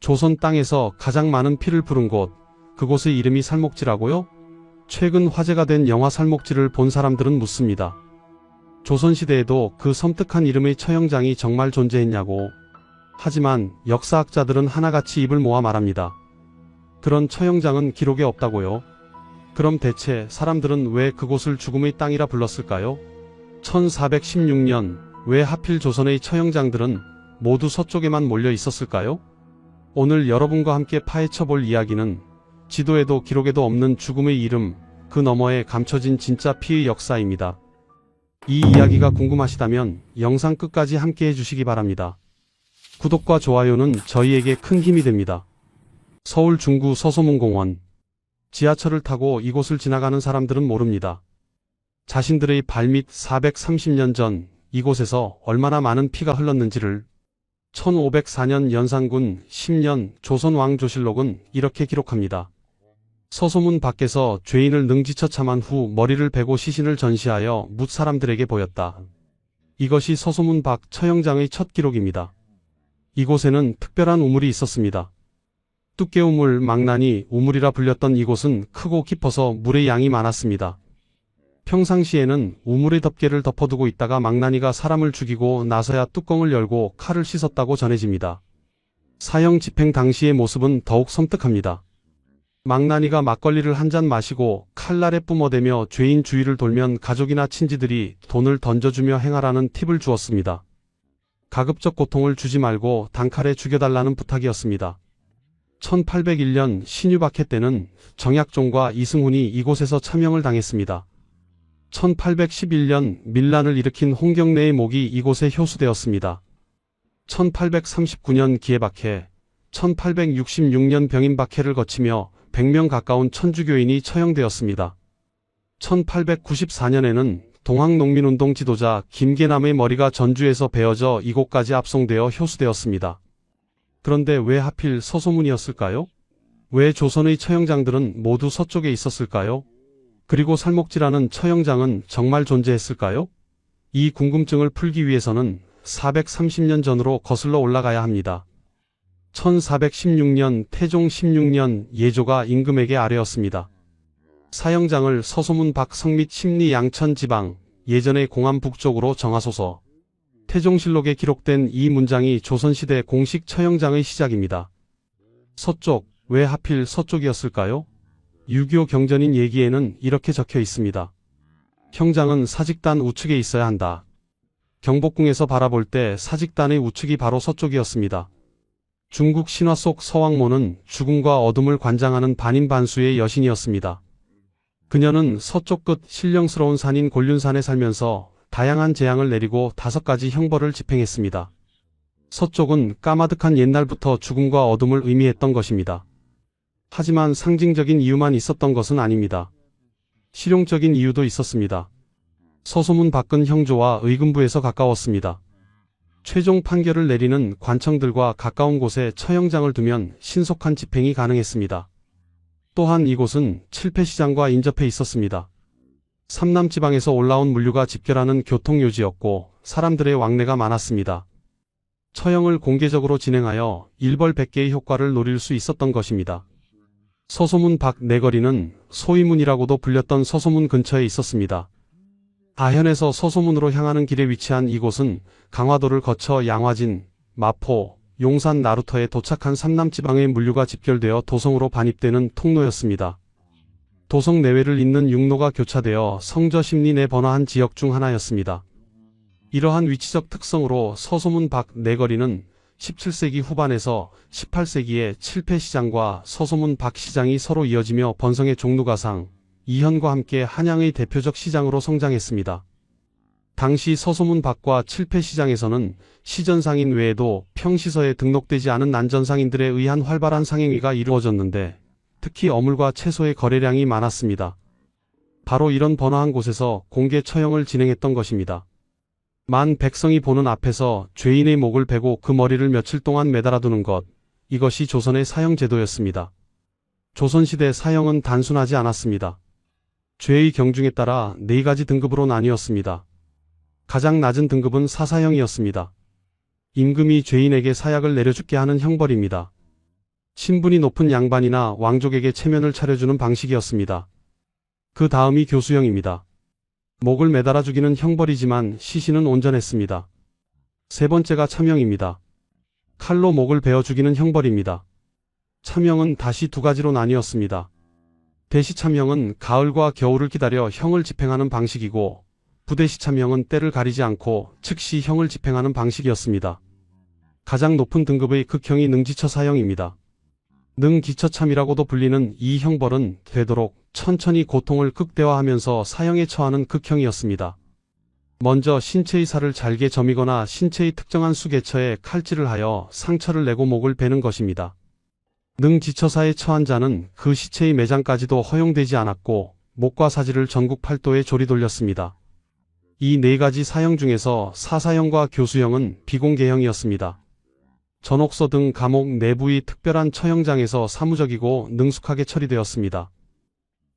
조선 땅에서 가장 많은 피를 부른 곳, 그곳의 이름이 살목지라고요? 최근 화제가 된 영화 살목지를 본 사람들은 묻습니다. 조선시대에도 그 섬뜩한 이름의 처형장이 정말 존재했냐고. 하지만 역사학자들은 하나같이 입을 모아 말합니다. 그런 처형장은 기록에 없다고요. 그럼 대체 사람들은 왜 그곳을 죽음의 땅이라 불렀을까요? 1416년 왜 하필 조선의 처형장들은 모두 서쪽에만 몰려 있었을까요? 오늘 여러분과 함께 파헤쳐 볼 이야기는 지도에도 기록에도 없는 죽음의 이름, 그 너머에 감춰진 진짜 피의 역사입니다. 이 이야기가 궁금하시다면 영상 끝까지 함께 해주시기 바랍니다. 구독과 좋아요는 저희에게 큰 힘이 됩니다. 서울 중구 서소문공원. 지하철을 타고 이곳을 지나가는 사람들은 모릅니다. 자신들의 발밑 430년 전 이곳에서 얼마나 많은 피가 흘렀는지를. 1504년 연산군 10년 조선왕조실록은 이렇게 기록합니다. 서소문 밖에서 죄인을 능지처 참한 후 머리를 베고 시신을 전시하여 묻 사람들에게 보였다. 이것이 서소문 밖 처형장의 첫 기록입니다. 이곳에는 특별한 우물이 있었습니다. 뚝개우물, 망나니 우물이라 불렸던 이곳은 크고 깊어서 물의 양이 많았습니다. 평상시에는 우물의 덮개를 덮어두고 있다가 망나니가 사람을 죽이고 나서야 뚜껑을 열고 칼을 씻었다고 전해집니다. 사형 집행 당시의 모습은 더욱 섬뜩합니다. 망나니가 막걸리를 한 잔 마시고 칼날에 뿜어대며 죄인 주위를 돌면 가족이나 친지들이 돈을 던져주며 행하라는 팁을 주었습니다. 가급적 고통을 주지 말고 단칼에 죽여달라는 부탁이었습니다. 1801년 신유박해 때는 정약종과 이승훈이 이곳에서 참형을 당했습니다. 1811년 밀란을 일으킨 홍경래의 목이 이곳에 효수되었습니다. 1839년 기해박해, 1866년 병인박해를 거치며 100명 가까운 천주교인이 처형되었습니다. 1894년에는 동학농민운동 지도자 김계남의 머리가 전주에서 베어져 이곳까지 압송되어 효수되었습니다. 그런데 왜 하필 서소문이었을까요? 왜 조선의 처형장들은 모두 서쪽에 있었을까요? 그리고 살목지라는 처형장은 정말 존재했을까요? 이 궁금증을 풀기 위해서는 430년 전으로 거슬러 올라가야 합니다. 1416년 태종 16년 예조가 임금에게 아뢰었습니다. 사형장을 서소문 밖 성밑 심리 양천 지방, 예전의 공안 북쪽으로 정하소서. 태종실록에 기록된 이 문장이 조선시대 공식 처형장의 시작입니다. 서쪽, 왜 하필 서쪽이었을까요? 유교 경전인 예기에는 이렇게 적혀 있습니다. 형장은 사직단 우측에 있어야 한다. 경복궁에서 바라볼 때 사직단의 우측이 바로 서쪽이었습니다. 중국 신화 속 서왕모는 죽음과 어둠을 관장하는 반인반수의 여신이었습니다. 그녀는 서쪽 끝 신령스러운 산인 곤륜산에 살면서 다양한 재앙을 내리고 5가지 형벌을 집행했습니다. 서쪽은 까마득한 옛날부터 죽음과 어둠을 의미했던 것입니다. 하지만 상징적인 이유만 있었던 것은 아닙니다. 실용적인 이유도 있었습니다. 서소문 밖은 형조와 의금부에서 가까웠습니다. 최종 판결을 내리는 관청들과 가까운 곳에 처형장을 두면 신속한 집행이 가능했습니다. 또한 이곳은 칠패시장과 인접해 있었습니다. 삼남지방에서 올라온 물류가 집결하는 교통요지였고 사람들의 왕래가 많았습니다. 처형을 공개적으로 진행하여 일벌백계의 효과를 노릴 수 있었던 것입니다. 서소문 밖 내거리는 소위문이라고도 불렸던 서소문 근처에 있었습니다. 아현에서 서소문으로 향하는 길에 위치한 이곳은 강화도를 거쳐 양화진, 마포, 용산 나루터에 도착한 삼남지방의 물류가 집결되어 도성으로 반입되는 통로였습니다. 도성 내외를 잇는 육로가 교차되어 성저 심리 내 번화한 지역 중 하나였습니다. 이러한 위치적 특성으로 서소문 밖 내거리는 17세기 후반에서 18세기에 칠패시장과 서소문 밖 시장이 서로 이어지며 번성의 종루가상, 이현과 함께 한양의 대표적 시장으로 성장했습니다. 당시 서소문 밖과 칠패시장에서는 시전상인 외에도 평시서에 등록되지 않은 난전상인들에 의한 활발한 상행위가 이루어졌는데 특히 어물과 채소의 거래량이 많았습니다. 바로 이런 번화한 곳에서 공개 처형을 진행했던 것입니다. 만 백성이 보는 앞에서 죄인의 목을 베고 그 머리를 며칠 동안 매달아두는 것, 이것이 조선의 사형제도였습니다. 조선시대 사형은 단순하지 않았습니다. 죄의 경중에 따라 4가지 등급으로 나뉘었습니다. 가장 낮은 등급은 사사형이었습니다. 임금이 죄인에게 사약을 내려죽게 하는 형벌입니다. 신분이 높은 양반이나 왕족에게 체면을 차려주는 방식이었습니다. 그 다음이 교수형입니다. 목을 매달아 죽이는 형벌이지만 시신은 온전했습니다. 세 번째가 참형입니다. 칼로 목을 베어 죽이는 형벌입니다. 참형은 다시 두 가지로 나뉘었습니다. 대시참형은 가을과 겨울을 기다려 형을 집행하는 방식이고, 부대시참형은 때를 가리지 않고 즉시 형을 집행하는 방식이었습니다. 가장 높은 등급의 극형이 능지처사형입니다. 능기처참이라고도 불리는 이 형벌은 되도록 천천히 고통을 극대화하면서 사형에 처하는 극형이었습니다. 먼저 신체의 살을 잘게 저미거나 신체의 특정한 수개처에 칼질을 하여 상처를 내고 목을 베는 것입니다. 능지처사에 처한 자는 그 시체의 매장까지도 허용되지 않았고 목과 사지를 전국 팔도에 조리 돌렸습니다. 이 네 가지 사형 중에서 사사형과 교수형은 비공개형이었습니다. 전옥서 등 감옥 내부의 특별한 처형장에서 사무적이고 능숙하게 처리되었습니다.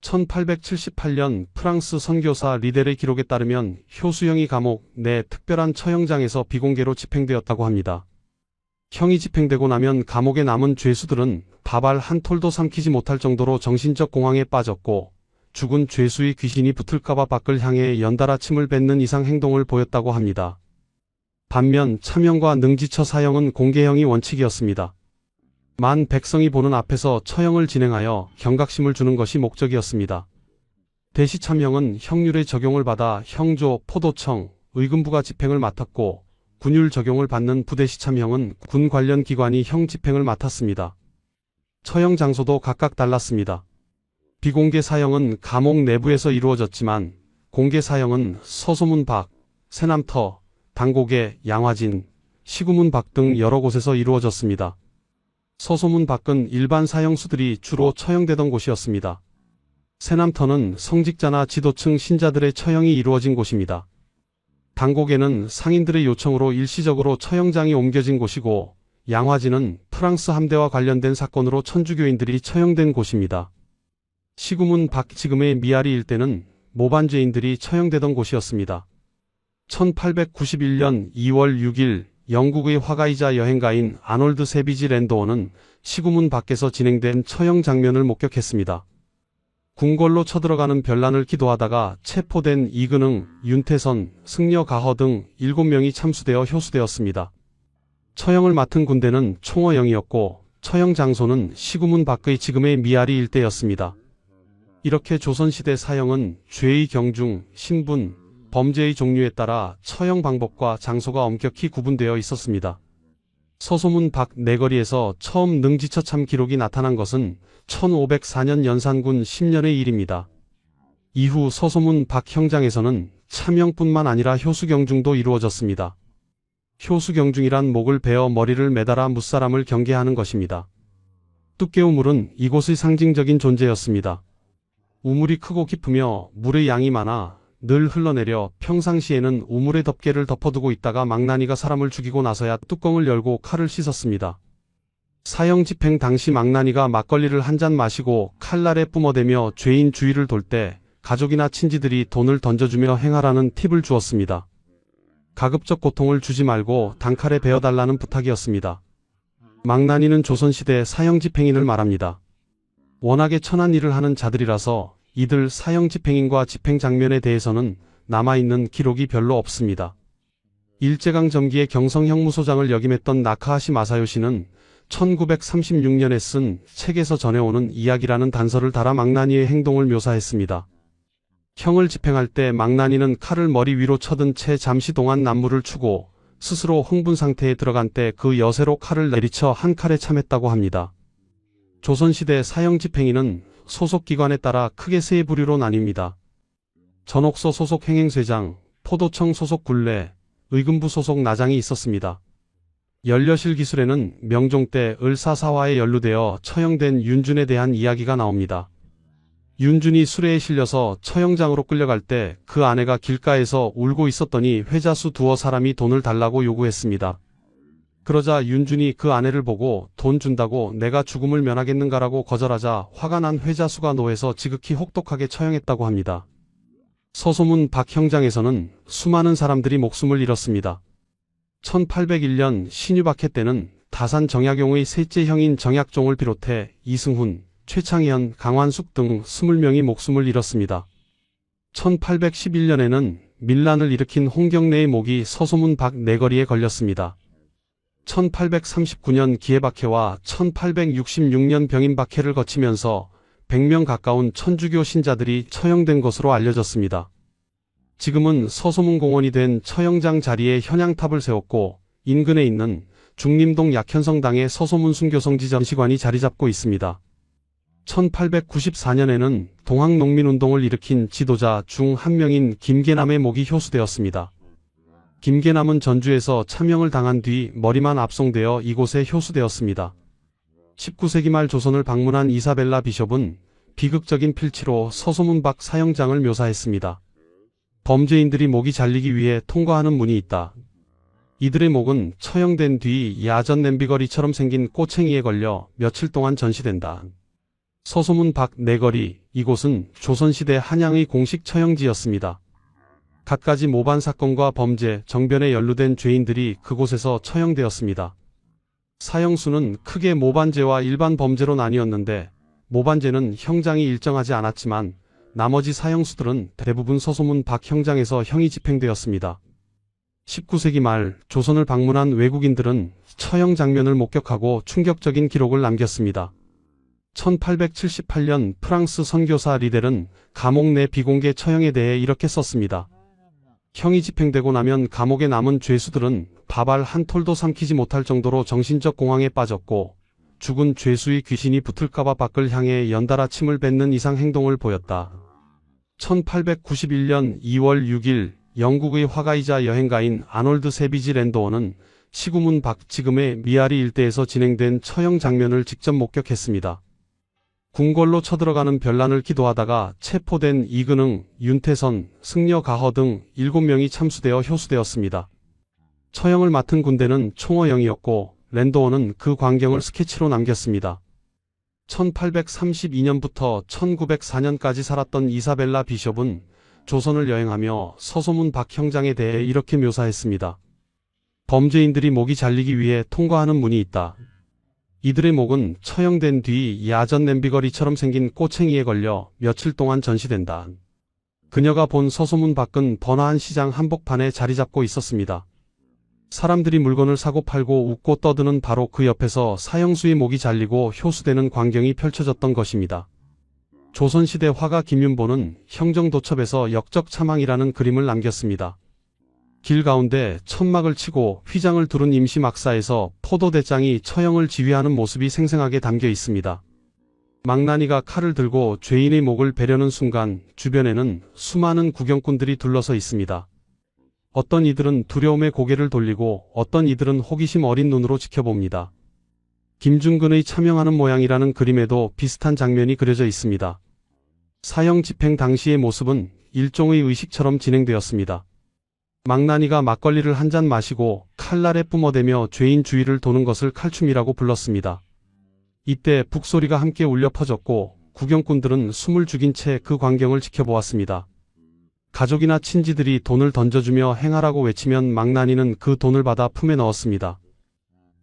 1878년 프랑스 선교사 리델의 기록에 따르면 효수형이 감옥 내 특별한 처형장에서 비공개로 집행되었다고 합니다. 형이 집행되고 나면 감옥에 남은 죄수들은 밥알 한 톨도 삼키지 못할 정도로 정신적 공황에 빠졌고, 죽은 죄수의 귀신이 붙을까봐 밖을 향해 연달아 침을 뱉는 이상 행동을 보였다고 합니다. 반면 참형과 능지처 사형은 공개형이 원칙이었습니다. 만 백성이 보는 앞에서 처형을 진행하여 경각심을 주는 것이 목적이었습니다. 대시참형은 형률의 적용을 받아 형조, 포도청, 의금부가 집행을 맡았고, 군율 적용을 받는 부대시참형은 군 관련 기관이 형 집행을 맡았습니다. 처형 장소도 각각 달랐습니다. 비공개 사형은 감옥 내부에서 이루어졌지만, 공개 사형은 서소문 밖, 새남터, 당고개, 양화진, 시구문 밖 등 여러 곳에서 이루어졌습니다. 서소문 밖은 일반 사형수들이 주로 처형되던 곳이었습니다. 새남터는 성직자나 지도층 신자들의 처형이 이루어진 곳입니다. 당고개는 상인들의 요청으로 일시적으로 처형장이 옮겨진 곳이고, 양화진은 프랑스 함대와 관련된 사건으로 천주교인들이 처형된 곳입니다. 시구문 밖 지금의 미아리 일대는 모반죄인들이 처형되던 곳이었습니다. 1891년 2월 6일 영국의 화가이자 여행가인 아놀드 세비지 랜도어는 시구문 밖에서 진행된 처형 장면을 목격했습니다. 궁궐로 쳐들어가는 별난을 기도하다가 체포된 이근흥, 윤태선, 승려 가허 등 7명이 참수되어 효수되었습니다. 처형을 맡은 군대는 총어영이었고 처형 장소는 시구문 밖의 지금의 미아리 일대였습니다. 이렇게 조선시대 사형은 죄의 경중, 신분, 범죄의 종류에 따라 처형 방법과 장소가 엄격히 구분되어 있었습니다. 서소문 밖 내거리에서 처음 능지처참 기록이 나타난 것은 1504년 연산군 10년의 일입니다. 이후 서소문 밖 형장에서는 참형뿐만 아니라 효수경중도 이루어졌습니다. 효수경중이란 목을 베어 머리를 매달아 무사람을 경계하는 것입니다. 뚝개우물은 이곳의 상징적인 존재였습니다. 우물이 크고 깊으며 물의 양이 많아 늘 흘러내려 평상시에는 우물의 덮개를 덮어두고 있다가 망나니가 사람을 죽이고 나서야 뚜껑을 열고 칼을 씻었습니다. 사형 집행 당시 망나니가 막걸리를 한 잔 마시고 칼날에 뿜어대며 죄인 주위를 돌 때 가족이나 친지들이 돈을 던져주며 행하라는 팁을 주었습니다. 가급적 고통을 주지 말고 단칼에 베어달라는 부탁이었습니다. 망나니는 조선시대 사형 집행인을 말합니다. 워낙에 천한 일을 하는 자들이라서 이들 사형 집행인과 집행 장면에 대해서는 남아있는 기록이 별로 없습니다. 일제강 점기에 경성 형무소장을 역임했던 나카하시 마사요시는 1936년에 쓴 책에서 전해오는 이야기라는 단서를 달아 망나니의 행동을 묘사했습니다. 형을 집행할 때 망나니는 칼을 머리 위로 쳐든 채 잠시 동안 난무를 추고 스스로 흥분 상태에 들어간 때 그 여세로 칼을 내리쳐 한 칼에 참했다고 합니다. 조선시대 사형 집행인은 소속 기관에 따라 크게 세 부류로 나뉩니다. 전옥서 소속 행행쇠장, 포도청 소속 굴레, 의금부 소속 나장이 있었습니다. 연려실 기술에는 명종 때 을사사화에 연루되어 처형된 윤준에 대한 이야기가 나옵니다. 윤준이 수레에 실려서 처형장으로 끌려갈 때 그 아내가 길가에서 울고 있었더니 회자수 두어 사람이 돈을 달라고 요구했습니다. 그러자 윤준이 그 아내를 보고 돈 준다고 내가 죽음을 면하겠는가라고 거절하자 화가 난 회자수가 노해서 지극히 혹독하게 처형했다고 합니다. 서소문 밖 형장에서는 수많은 사람들이 목숨을 잃었습니다. 1801년 신유박해 때는 다산 정약용의 셋째 형인 정약종을 비롯해 이승훈, 최창현, 강환숙 등 20명이 목숨을 잃었습니다. 1811년에는 밀란을 일으킨 홍경래의 목이 서소문 밖 내거리에 걸렸습니다. 1839년 기해박해와 1866년 병인박해를 거치면서 100명 가까운 천주교 신자들이 처형된 것으로 알려졌습니다. 지금은 서소문 공원이 된 처형장 자리에 현양탑을 세웠고 인근에 있는 중림동 약현성당에 서소문 순교성지 전시관이 자리 잡고 있습니다. 1894년에는 동학농민운동을 일으킨 지도자 중 한 명인 김계남의 목이 효수되었습니다. 김계남은 전주에서 참형을 당한 뒤 머리만 압송되어 이곳에 효수되었습니다. 19세기 말 조선을 방문한 이사벨라 비숍은 비극적인 필치로 서소문 밖 사형장을 묘사했습니다. 범죄인들이 목이 잘리기 위해 통과하는 문이 있다. 이들의 목은 처형된 뒤 야전 냄비거리처럼 생긴 꼬챙이에 걸려 며칠 동안 전시된다. 서소문 밖 내거리, 이곳은 조선시대 한양의 공식 처형지였습니다. 갖가지 모반 사건과 범죄, 정변에 연루된 죄인들이 그곳에서 처형되었습니다. 사형수는 크게 모반죄와 일반 범죄로 나뉘었는데 모반죄는 형장이 일정하지 않았지만 나머지 사형수들은 대부분 서소문 밖 형장에서 형이 집행되었습니다. 19세기 말 조선을 방문한 외국인들은 처형 장면을 목격하고 충격적인 기록을 남겼습니다. 1878년 프랑스 선교사 리델은 감옥 내 비공개 처형에 대해 이렇게 썼습니다. 형이 집행되고 나면 감옥에 남은 죄수들은 밥알 한 톨도 삼키지 못할 정도로 정신적 공황에 빠졌고 죽은 죄수의 귀신이 붙을까봐 밖을 향해 연달아 침을 뱉는 이상 행동을 보였다. 1891년 2월 6일 영국의 화가이자 여행가인 아놀드 세비지 랜도어는 시구문 밖 지금의 미아리 일대에서 진행된 처형 장면을 직접 목격했습니다. 궁궐로 쳐들어가는 별난을 기도하다가 체포된 이근흥, 윤태선, 승려 가허 등 7명이 참수되어 효수되었습니다. 처형을 맡은 군대는 총어영이었고 랜도어는 그 광경을 스케치로 남겼습니다. 1832년부터 1904년까지 살았던 이사벨라 비숍은 조선을 여행하며 서소문 밖 형장에 대해 이렇게 묘사했습니다. 범죄인들이 목이 잘리기 위해 통과하는 문이 있다. 이들의 목은 처형된 뒤 야전 냄비거리처럼 생긴 꼬챙이에 걸려 며칠 동안 전시된다. 그녀가 본 서소문 밖은 번화한 시장 한복판에 자리 잡고 있었습니다. 사람들이 물건을 사고 팔고 웃고 떠드는 바로 그 옆에서 사형수의 목이 잘리고 효수되는 광경이 펼쳐졌던 것입니다. 조선시대 화가 김윤보는 형정도첩에서 역적참항이라는 그림을 남겼습니다. 길 가운데 천막을 치고 휘장을 두른 임시막사에서 포도대장이 처형을 지휘하는 모습이 생생하게 담겨 있습니다. 망나니가 칼을 들고 죄인의 목을 베려는 순간 주변에는 수많은 구경꾼들이 둘러서 있습니다. 어떤 이들은 두려움에 고개를 돌리고 어떤 이들은 호기심 어린 눈으로 지켜봅니다. 김중근의 참형하는 모양이라는 그림에도 비슷한 장면이 그려져 있습니다. 사형 집행 당시의 모습은 일종의 의식처럼 진행되었습니다. 망나니가 막걸리를 한 잔 마시고 칼날에 뿜어대며 죄인 주위를 도는 것을 칼춤이라고 불렀습니다. 이때 북소리가 함께 울려 퍼졌고 구경꾼들은 숨을 죽인 채 그 광경을 지켜보았습니다. 가족이나 친지들이 돈을 던져주며 행하라고 외치면 망나니는 그 돈을 받아 품에 넣었습니다.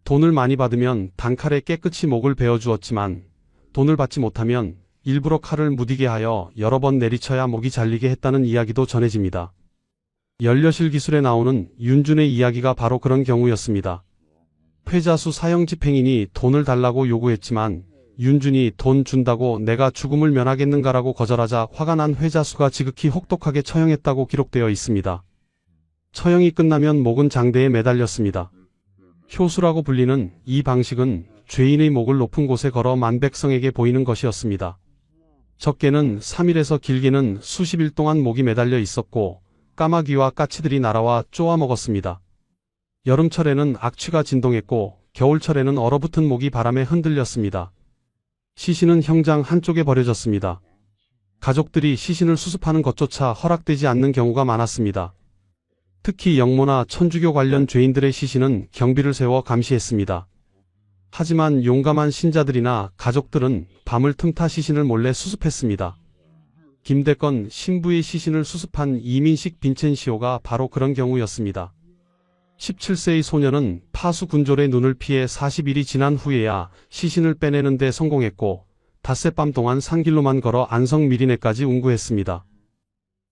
돈을 많이 받으면 단칼에 깨끗이 목을 베어주었지만 돈을 받지 못하면 일부러 칼을 무디게 하여 여러 번 내리쳐야 목이 잘리게 했다는 이야기도 전해집니다. 연려실 기술에 나오는 윤준의 이야기가 바로 그런 경우였습니다. 회자수 사형 집행인이 돈을 달라고 요구했지만 윤준이 돈 준다고 내가 죽음을 면하겠는가라고 거절하자 화가 난 회자수가 지극히 혹독하게 처형했다고 기록되어 있습니다. 처형이 끝나면 목은 장대에 매달렸습니다. 효수라고 불리는 이 방식은 죄인의 목을 높은 곳에 걸어 만백성에게 보이는 것이었습니다. 적게는 3일에서 길게는 수십일 동안 목이 매달려 있었고 까마귀와 까치들이 날아와 쪼아 먹었습니다. 여름철에는 악취가 진동했고 겨울철에는 얼어붙은 목이 바람에 흔들렸습니다. 시신은 형장 한쪽에 버려졌습니다. 가족들이 시신을 수습하는 것조차 허락되지 않는 경우가 많았습니다. 특히 영모나 천주교 관련 죄인들의 시신은 경비를 세워 감시했습니다. 하지만 용감한 신자들이나 가족들은 밤을 틈타 시신을 몰래 수습했습니다. 김대건 신부의 시신을 수습한 이민식 빈첸시오가 바로 그런 경우였습니다. 17세의 소녀는 파수 군졸의 눈을 피해 40일이 지난 후에야 시신을 빼내는 데 성공했고 닷새밤 동안 산길로만 걸어 안성 미리네까지 운구했습니다.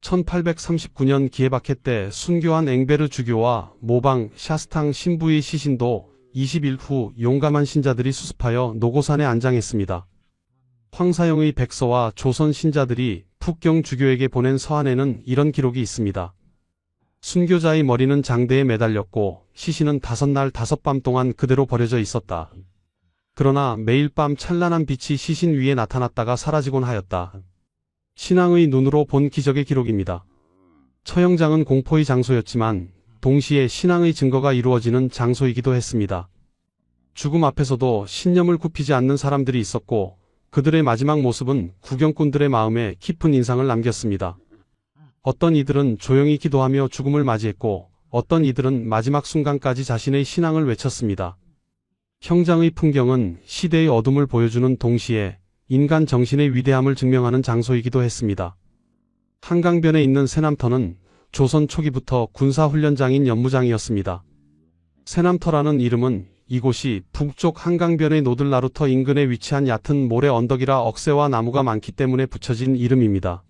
1839년 기해박해 때 순교한 앵베르 주교와 모방 샤스탕 신부의 시신도 20일 후 용감한 신자들이 수습하여 노고산에 안장했습니다. 황사영의 백서와 조선 신자들이 북경 주교에게 보낸 서한에는 이런 기록이 있습니다. 순교자의 머리는 장대에 매달렸고 시신은 5날 5밤 동안 그대로 버려져 있었다. 그러나 매일 밤 찬란한 빛이 시신 위에 나타났다가 사라지곤 하였다. 신앙의 눈으로 본 기적의 기록입니다. 처형장은 공포의 장소였지만 동시에 신앙의 증거가 이루어지는 장소이기도 했습니다. 죽음 앞에서도 신념을 굽히지 않는 사람들이 있었고 그들의 마지막 모습은 구경꾼들의 마음에 깊은 인상을 남겼습니다. 어떤 이들은 조용히 기도하며 죽음을 맞이했고 어떤 이들은 마지막 순간까지 자신의 신앙을 외쳤습니다. 형장의 풍경은 시대의 어둠을 보여주는 동시에 인간 정신의 위대함을 증명하는 장소이기도 했습니다. 한강변에 있는 새남터는 조선 초기부터 군사훈련장인 연무장이었습니다. 새남터라는 이름은 이곳이 북쪽 한강변의 노들나루터 인근에 위치한 얕은 모래 언덕이라 억새와 나무가 많기 때문에 붙여진 이름입니다.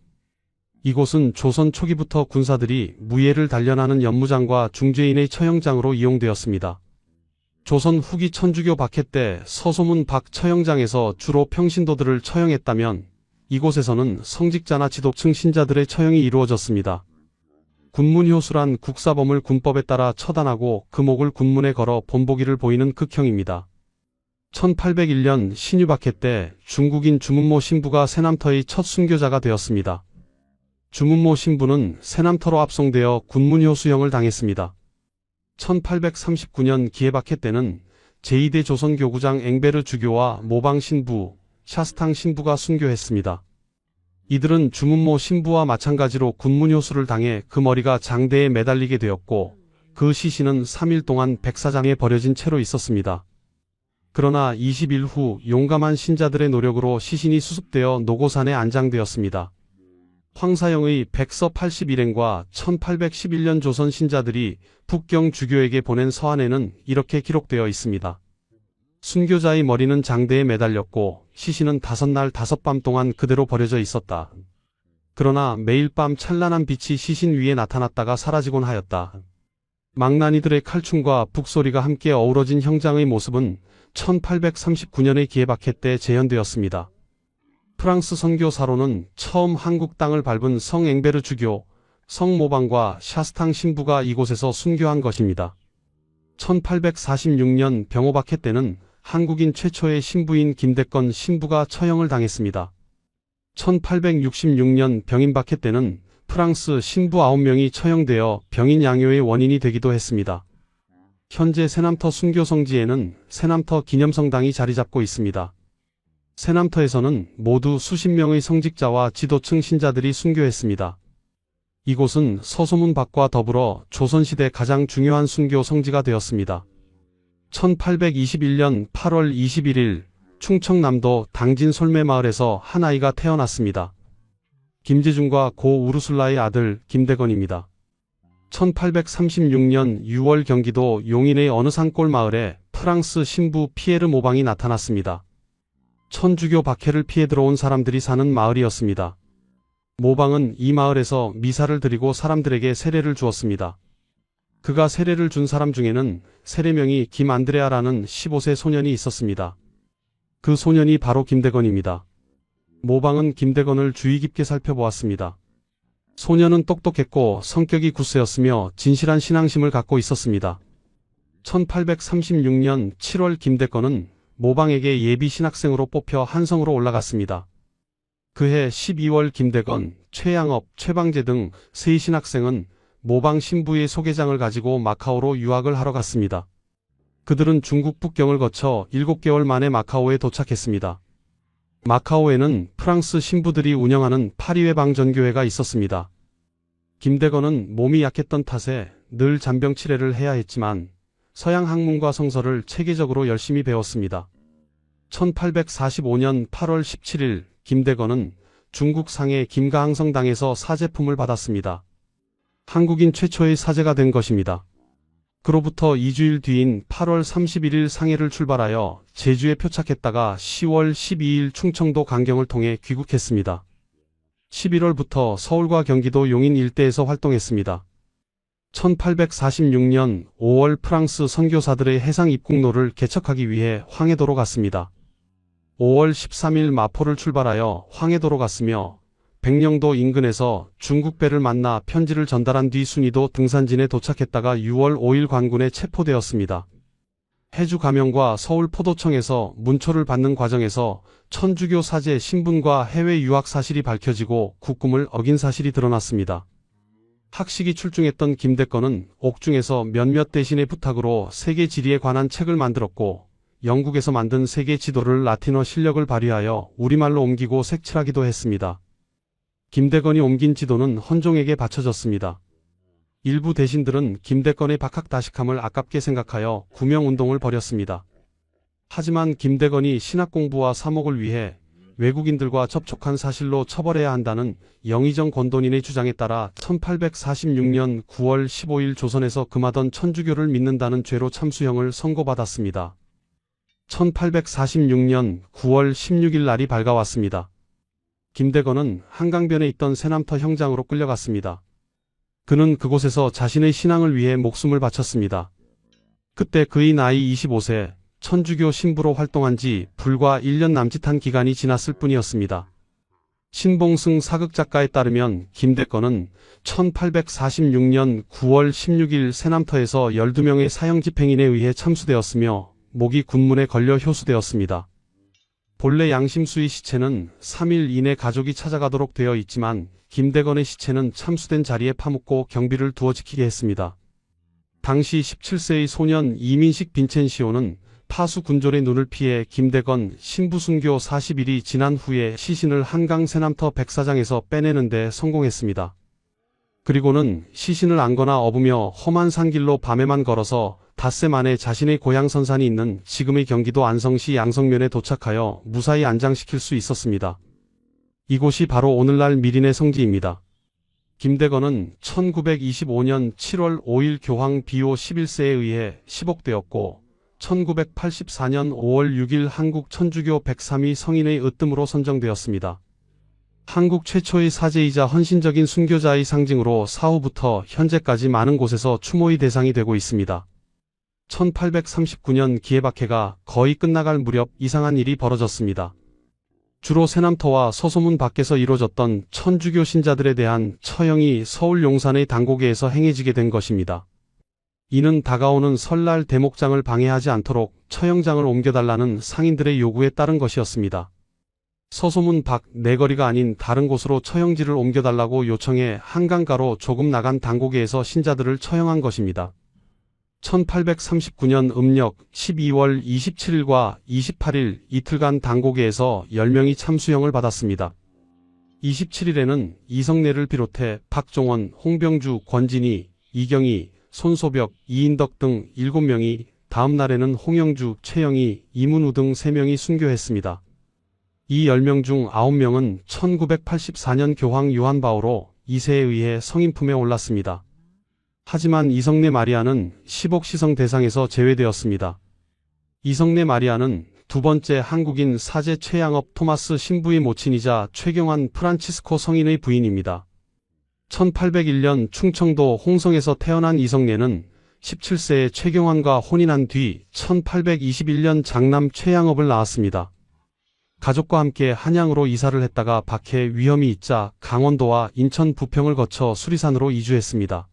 이곳은 조선 초기부터 군사들이 무예를 단련하는 연무장과 중죄인의 처형장으로 이용되었습니다. 조선 후기 천주교 박해 때 서소문 박 처형장에서 주로 평신도들을 처형했다면 이곳에서는 성직자나 지도층 신자들의 처형이 이루어졌습니다. 군문효수란 국사범을 군법에 따라 처단하고 그 목을 군문에 걸어 본보기를 보이는 극형입니다. 1801년 신유 박해 때 중국인 주문모 신부가 새남터의 첫 순교자가 되었습니다. 주문모 신부는 새남터로 압송되어 군문효수형을 당했습니다. 1839년 기해박해 때는 제2대 조선교구장 앵베르 주교와 모방 신부, 샤스탕 신부가 순교했습니다. 이들은 주문모 신부와 마찬가지로 군문효수를 당해 그 머리가 장대에 매달리게 되었고 그 시신은 3일 동안 백사장에 버려진 채로 있었습니다. 그러나 20일 후 용감한 신자들의 노력으로 시신이 수습되어 노고산에 안장되었습니다. 황사영의 백서 81행과 1811년 조선 신자들이 북경 주교에게 보낸 서한에는 이렇게 기록되어 있습니다. 순교자의 머리는 장대에 매달렸고 시신은 5날 5밤 동안 그대로 버려져 있었다. 그러나 매일 밤 찬란한 빛이 시신 위에 나타났다가 사라지곤 하였다. 망나니들의 칼춤과 북소리가 함께 어우러진 형장의 모습은 1839년의 기해박해 때 재현되었습니다. 프랑스 선교사로는 처음 한국 땅을 밟은 성 앵베르 주교, 성 모방과 샤스탕 신부가 이곳에서 순교한 것입니다. 1846년 병호박해 때는 한국인 최초의 신부인 김대건 신부가 처형을 당했습니다. 1866년 병인박해 때는 프랑스 신부 9명이 처형되어 병인 양요의 원인이 되기도 했습니다. 현재 새남터 순교 성지에는 새남터 기념성당이 자리 잡고 있습니다. 새남터에서는 모두 수십 명의 성직자와 지도층 신자들이 순교했습니다. 이곳은 서소문 박과 더불어 조선시대 가장 중요한 순교 성지가 되었습니다. 1821년 8월 21일 충청남도 당진 솔매마을에서 한 아이가 태어났습니다. 김재중과 고 우르술라의 아들 김대건입니다. 1836년 6월 경기도 용인의 어느 산골 마을에 프랑스 신부 피에르 모방이 나타났습니다. 천주교 박해를 피해 들어온 사람들이 사는 마을이었습니다. 모방은 이 마을에서 미사를 드리고 사람들에게 세례를 주었습니다. 그가 세례를 준 사람 중에는 세례명이 김안드레아라는 15세 소년이 있었습니다. 그 소년이 바로 김대건입니다. 모방은 김대건을 주의 깊게 살펴보았습니다. 소년은 똑똑했고 성격이 굳세였으며 진실한 신앙심을 갖고 있었습니다. 1836년 7월 김대건은 모방에게 예비 신학생으로 뽑혀 한성으로 올라갔습니다. 그해 12월 김대건, 최양업, 최방재 등 세 신학생은 모방 신부의 소개장을 가지고 마카오로 유학을 하러 갔습니다. 그들은 중국 북경을 거쳐 7개월 만에 마카오에 도착했습니다. 마카오에는 프랑스 신부들이 운영하는 파리외방 전교회가 있었습니다. 김대건은 몸이 약했던 탓에 늘 잔병 치레를 해야 했지만 서양 학문과 성서를 체계적으로 열심히 배웠습니다. 1845년 8월 17일 김대건은 중국 상해 김가항성당에서 사제품을 받았습니다. 한국인 최초의 사제가 된 것입니다. 그로부터 2주일 뒤인 8월 31일 상해를 출발하여 제주에 표착했다가 10월 12일 충청도 강경을 통해 귀국했습니다. 11월부터 서울과 경기도 용인 일대에서 활동했습니다. 1846년 5월 프랑스 선교사들의 해상 입국로를 개척하기 위해 황해도로 갔습니다. 5월 13일 마포를 출발하여 황해도로 갔으며 백령도 인근에서 중국배를 만나 편지를 전달한 뒤 순이도 등산진에 도착했다가 6월 5일 관군에 체포되었습니다. 해주 가명과 서울 포도청에서 문초를 받는 과정에서 천주교 사제 신분과 해외 유학 사실이 밝혀지고 국금을 어긴 사실이 드러났습니다. 학식이 출중했던 김대건은 옥중에서 몇몇 대신의 부탁으로 세계 지리에 관한 책을 만들었고 영국에서 만든 세계 지도를 라틴어 실력을 발휘하여 우리말로 옮기고 색칠하기도 했습니다. 김대건이 옮긴 지도는 헌종에게 바쳐졌습니다. 일부 대신들은 김대건의 박학다식함을 아깝게 생각하여 구명운동을 벌였습니다. 하지만 김대건이 신학공부와 사목을 위해 외국인들과 접촉한 사실로 처벌해야 한다는 영의정 권돈인의 주장에 따라 1846년 9월 15일 조선에서 금하던 천주교를 믿는다는 죄로 참수형을 선고받았습니다. 1846년 9월 16일 날이 밝아왔습니다. 김대건은 한강변에 있던 새남터 형장으로 끌려갔습니다. 그는 그곳에서 자신의 신앙을 위해 목숨을 바쳤습니다. 그때 그의 나이 25세, 천주교 신부로 활동한 지 불과 1년 남짓한 기간이 지났을 뿐이었습니다. 신봉승 사극작가에 따르면 김대건은 1846년 9월 16일 새남터에서 12명의 사형집행인에 의해 참수되었으며 목이 군문에 걸려 효수되었습니다. 본래 양심수의 시체는 3일 이내 가족이 찾아가도록 되어 있지만 김대건의 시체는 참수된 자리에 파묻고 경비를 두어 지키게 했습니다. 당시 17세의 소년 이민식 빈첸시오는 파수 군졸의 눈을 피해 김대건 신부 순교 40일이 지난 후에 시신을 한강 새남터 백사장에서 빼내는 데 성공했습니다. 그리고는 시신을 안거나 업으며 험한 산길로 밤에만 걸어서 닷새 만에 자신의 고향 선산이 있는 지금의 경기도 안성시 양성면에 도착하여 무사히 안장시킬 수 있었습니다. 이곳이 바로 오늘날 미린의 성지입니다. 김대건은 1925년 7월 5일 교황 비오 11세에 의해 시복되었고 1984년 5월 6일 한국 천주교 103위 성인의 으뜸으로 선정되었습니다. 한국 최초의 사제이자 헌신적인 순교자의 상징으로 사후부터 현재까지 많은 곳에서 추모의 대상이 되고 있습니다. 1839년 기해박해가 거의 끝나갈 무렵 이상한 일이 벌어졌습니다. 주로 새남터와 서소문 밖에서 이루어졌던 천주교 신자들에 대한 처형이 서울 용산의 당고개에서 행해지게 된 것입니다. 이는 다가오는 설날 대목장을 방해하지 않도록 처형장을 옮겨달라는 상인들의 요구에 따른 것이었습니다. 서소문 밖 내거리가 아닌 다른 곳으로 처형지를 옮겨달라고 요청해 한강가로 조금 나간 당고개에서 신자들을 처형한 것입니다. 1839년 음력 12월 27일과 28일 이틀간 당고개에서 10명이 참수형을 받았습니다. 27일에는 이성례를 비롯해 박종원, 홍병주, 권진희, 이경희, 손소벽, 이인덕 등 7명이, 다음 날에는 홍영주, 최영희, 이문우 등 3명이 순교했습니다. 이 10명 중 9명은 1984년 교황 요한 바오로 2세에 의해 성인품에 올랐습니다. 하지만 이성례 마리아는 시복 시성 대상에서 제외되었습니다. 이성례 마리아는 두 번째 한국인 사제 최양업 토마스 신부의 모친이자 최경환 프란치스코 성인의 부인입니다. 1801년 충청도 홍성에서 태어난 이성례는 17세에 최경환과 혼인한 뒤 1821년 장남 최양업을 낳았습니다. 가족과 함께 한양으로 이사를 했다가 박해 위험이 있자 강원도와 인천 부평을 거쳐 수리산으로 이주했습니다.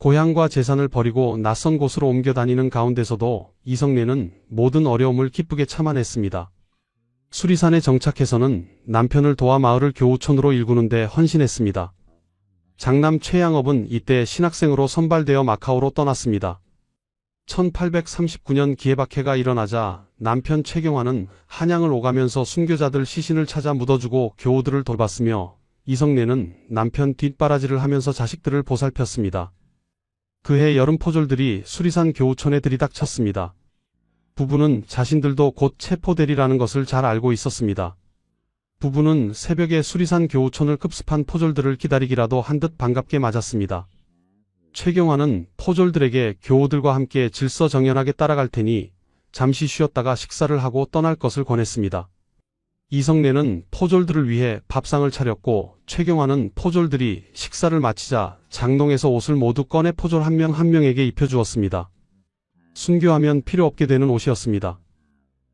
고향과 재산을 버리고 낯선 곳으로 옮겨 다니는 가운데서도 이성례는 모든 어려움을 기쁘게 참아냈습니다. 수리산에 정착해서는 남편을 도와 마을을 교우촌으로 일구는 데 헌신했습니다. 장남 최양업은 이때 신학생으로 선발되어 마카오로 떠났습니다. 1839년 기해박해가 일어나자 남편 최경환은 한양을 오가면서 순교자들 시신을 찾아 묻어주고 교우들을 돌봤으며 이성례는 남편 뒷바라지를 하면서 자식들을 보살폈습니다. 그해 여름 포졸들이 수리산 교우촌에 들이닥쳤습니다. 부부는 자신들도 곧 체포되리라는 것을 잘 알고 있었습니다. 부부는 새벽에 수리산 교우촌을 급습한 포졸들을 기다리기라도 한 듯 반갑게 맞았습니다. 최경환은 포졸들에게 교우들과 함께 질서정연하게 따라갈 테니 잠시 쉬었다가 식사를 하고 떠날 것을 권했습니다. 이성내는 포졸들을 위해 밥상을 차렸고 최경환은 포졸들이 식사를 마치자 장롱에서 옷을 모두 꺼내 포졸 한 명 한 명에게 입혀주었습니다. 순교하면 필요 없게 되는 옷이었습니다.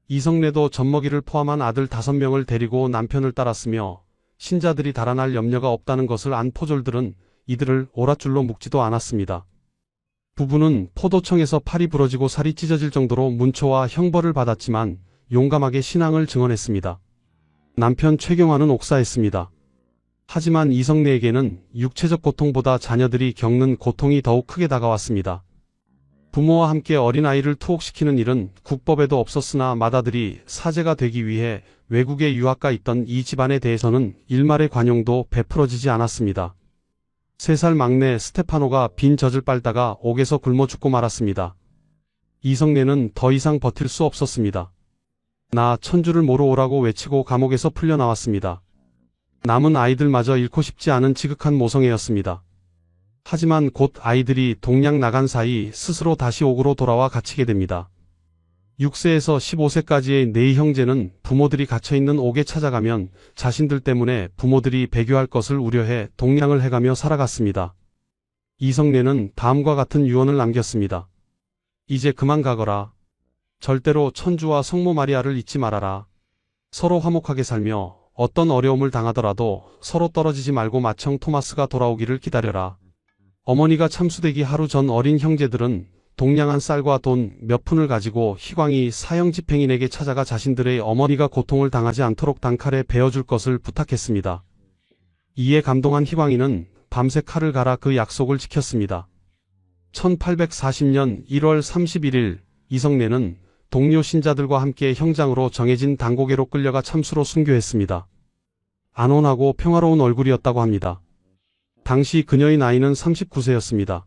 이성내도 젖먹이를 포함한 아들 5명을 데리고 남편을 따랐으며 신자들이 달아날 염려가 없다는 것을 안 포졸들은 이들을 오랏줄로 묶지도 않았습니다. 부부는 포도청에서 팔이 부러지고 살이 찢어질 정도로 문초와 형벌을 받았지만 용감하게 신앙을 증언했습니다. 남편 최경환은 옥사했습니다. 하지만 이성내에게는 육체적 고통보다 자녀들이 겪는 고통이 더욱 크게 다가왔습니다. 부모와 함께 어린아이를 투옥시키는 일은 국법에도 없었으나 맏아들이 사제가 되기 위해 외국에 유학가 있던 이 집안에 대해서는 일말의 관용도 베풀어지지 않았습니다. 3살 막내 스테파노가 빈 젖을 빨다가 옥에서 굶어 죽고 말았습니다. 이성내는 더 이상 버틸 수 없었습니다. 나 천주를 모러 오라고 외치고 감옥에서 풀려나왔습니다. 남은 아이들마저 잃고 싶지 않은 지극한 모성애였습니다. 하지만 곧 아이들이 동양 나간 사이 스스로 다시 옥으로 돌아와 갇히게 됩니다. 6세에서 15세까지의 4형제는 부모들이 갇혀있는 옥에 찾아가면 자신들 때문에 부모들이 배교할 것을 우려해 동양을 해가며 살아갔습니다. 이성내는 다음과 같은 유언을 남겼습니다. 이제 그만 가거라. 절대로 천주와 성모 마리아를 잊지 말아라. 서로 화목하게 살며 어떤 어려움을 당하더라도 서로 떨어지지 말고 맏형 토마스가 돌아오기를 기다려라. 어머니가 참수되기 하루 전 어린 형제들은 동양한 쌀과 돈 몇 푼을 가지고 희광이 사형 집행인에게 찾아가 자신들의 어머니가 고통을 당하지 않도록 단칼에 베어줄 것을 부탁했습니다. 이에 감동한 희광이는 밤새 칼을 갈아 그 약속을 지켰습니다. 1840년 1월 31일 이성내는 동료 신자들과 함께 형장으로 정해진 당고개로 끌려가 참수로 순교했습니다. 안온하고 평화로운 얼굴이었다고 합니다. 당시 그녀의 나이는 39세였습니다.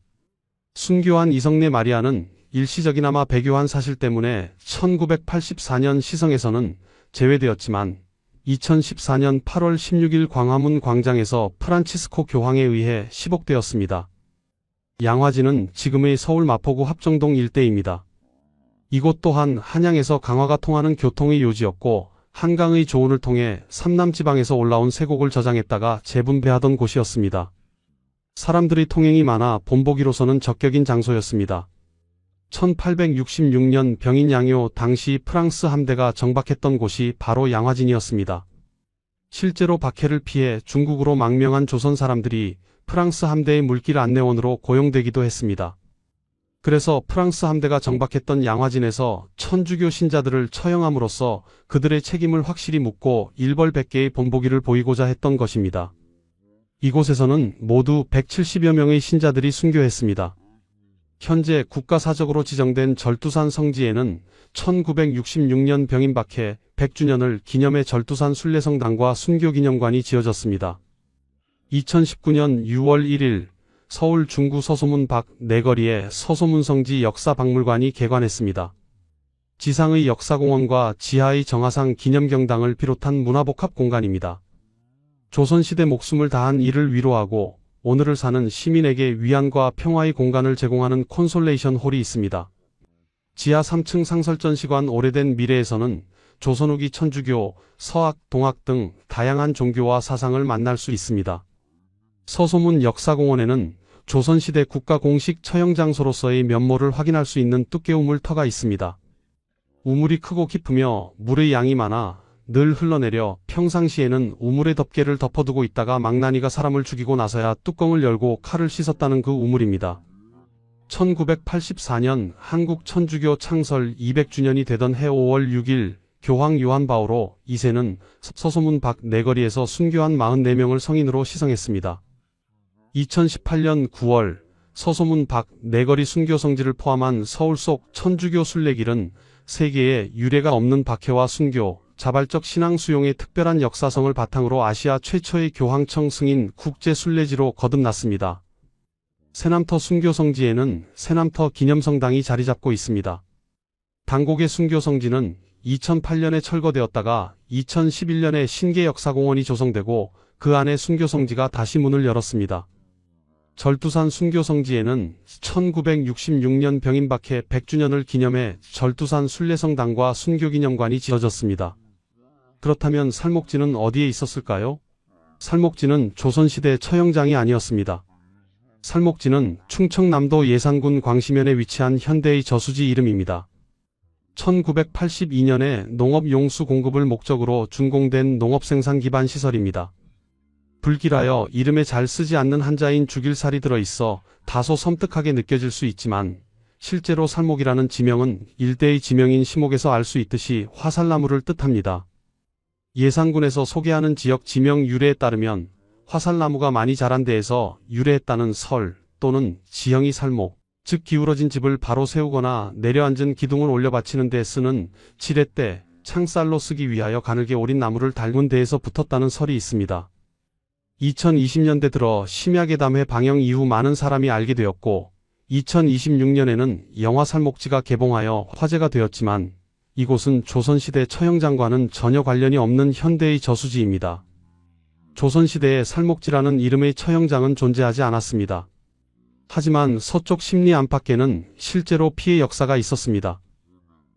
순교한 이성내 마리아는 일시적이나마 배교한 사실 때문에 1984년 시성에서는 제외되었지만 2014년 8월 16일 광화문 광장에서 프란치스코 교황에 의해 시복되었습니다. 양화지는 지금의 서울 마포구 합정동 일대입니다. 이곳 또한 한양에서 강화가 통하는 교통의 요지였고 한강의 조운을 통해 삼남지방에서 올라온 세곡을 저장했다가 재분배하던 곳이었습니다. 사람들의 통행이 많아 본보기로서는 적격인 장소였습니다. 1866년 병인 양요 당시 프랑스 함대가 정박했던 곳이 바로 양화진이었습니다. 실제로 박해를 피해 중국으로 망명한 조선 사람들이 프랑스 함대의 물길 안내원으로 고용되기도 했습니다. 그래서 프랑스 함대가 정박했던 양화진에서 천주교 신자들을 처형함으로써 그들의 책임을 확실히 묻고 일벌백계의 본보기를 보이고자 했던 것입니다. 이곳에서는 모두 170여 명의 신자들이 순교했습니다. 현재 국가사적으로 지정된 절두산 성지에는 1966년 병인 박해 100주년을 기념해 절두산 순례성당과 순교기념관이 지어졌습니다. 2019년 6월 1일 서울 중구 서소문 밖 내거리에 서소문성지 역사박물관이 개관했습니다. 지상의 역사공원과 지하의 정화상 기념경당을 비롯한 문화복합 공간입니다. 조선시대 목숨을 다한 이를 위로하고 오늘을 사는 시민에게 위안과 평화의 공간을 제공하는 콘솔레이션 홀이 있습니다. 지하 3층 상설전시관. 오래된 미래에서는 조선 후기 천주교, 서학, 동학 등 다양한 종교와 사상을 만날 수 있습니다. 서소문 역사공원에는 조선시대 국가 공식 처형장소로서의 면모를 확인할 수 있는 뚝개 우물터가 있습니다. 우물이 크고 깊으며 물의 양이 많아 늘 흘러내려 평상시에는 우물의 덮개를 덮어두고 있다가 망나니가 사람을 죽이고 나서야 뚜껑을 열고 칼을 씻었다는 그 우물입니다. 1984년 한국 천주교 창설 200주년이 되던 해 5월 6일 교황 요한 바오로 2세는 서소문 밖 내거리에서 순교한 44명을 성인으로 시성했습니다. 2018년 9월 서소문 밖 내거리 순교성지를 포함한 서울 속 천주교 순례길은 세계에 유례가 없는 박해와 순교, 자발적 신앙 수용의 특별한 역사성을 바탕으로 아시아 최초의 교황청 승인 국제순례지로 거듭났습니다. 새남터 순교성지에는 새남터 기념성당이 자리잡고 있습니다. 당곡의 순교성지는 2008년에 철거되었다가 2011년에 신계역사공원이 조성되고 그 안에 순교성지가 다시 문을 열었습니다. 절두산 순교성지에는 1966년 병인박해 100주년을 기념해 절두산 순례성당과 순교기념관이 지어졌습니다. 그렇다면 살목지는 어디에 있었을까요? 살목지는 조선시대 처형장이 아니었습니다. 살목지는 충청남도 예산군 광시면에 위치한 현대의 저수지 이름입니다. 1982년에 농업용수 공급을 목적으로 준공된 농업생산 기반 시설입니다. 불길하여 이름에 잘 쓰지 않는 한자인 죽일살이 들어있어 다소 섬뜩하게 느껴질 수 있지만 실제로 살목이라는 지명은 일대의 지명인 시목에서 알 수 있듯이 화살나무를 뜻합니다. 예산군에서 소개하는 지역 지명 유래에 따르면 화살나무가 많이 자란 데에서 유래했다는 설 또는 지형이 살목, 즉 기울어진 집을 바로 세우거나 내려앉은 기둥을 올려 받치는 데 쓰는 지렛대, 창살로 쓰기 위하여 가늘게 오린 나무를 닮은 데에서 붙었다는 설이 있습니다. 2020년대 들어 심야괴담회 방영 이후 많은 사람이 알게 되었고 2026년에는 영화 살목지가 개봉하여 화제가 되었지만 이곳은 조선시대 처형장과는 전혀 관련이 없는 현대의 저수지입니다. 조선시대에 살목지라는 이름의 처형장은 존재하지 않았습니다. 하지만 서쪽 십리 안팎에는 실제로 피해 역사가 있었습니다.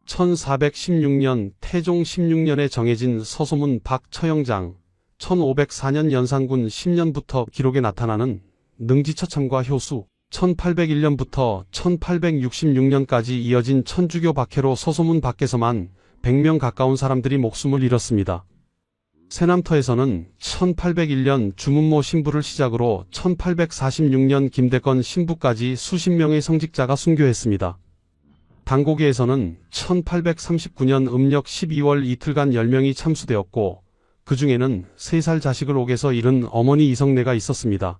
1416년 태종 16년에 정해진 서소문 박처형장, 1504년 연산군 10년부터 기록에 나타나는 능지처참과 효수, 1801년부터 1866년까지 이어진 천주교 박해로 서소문 밖에서만 100명 가까운 사람들이 목숨을 잃었습니다. 세남터에서는 1801년 주문모 신부를 시작으로 1846년 김대건 신부까지 수십 명의 성직자가 순교했습니다. 당고개에서는 1839년 음력 12월 이틀간 10명이 참수되었고 그 중에는 3살 자식을 옥에서 잃은 어머니 이성내가 있었습니다.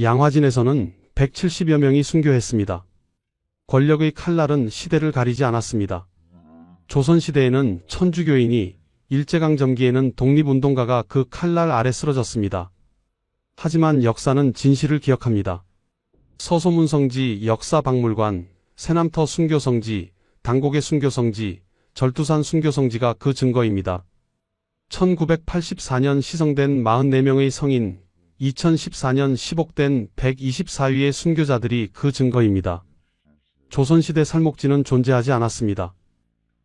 양화진에서는 170여 명이 순교했습니다. 권력의 칼날은 시대를 가리지 않았습니다. 조선시대에는 천주교인이 일제강점기에는 독립운동가가 그 칼날 아래 쓰러졌습니다. 하지만 역사는 진실을 기억합니다. 서소문성지 역사박물관, 세남터 순교성지, 당고개 순교성지, 절두산 순교성지가 그 증거입니다. 1984년 시성된 44명의 성인, 2014년 시복된 124위의 순교자들이 그 증거입니다. 조선시대 살목지는 존재하지 않았습니다.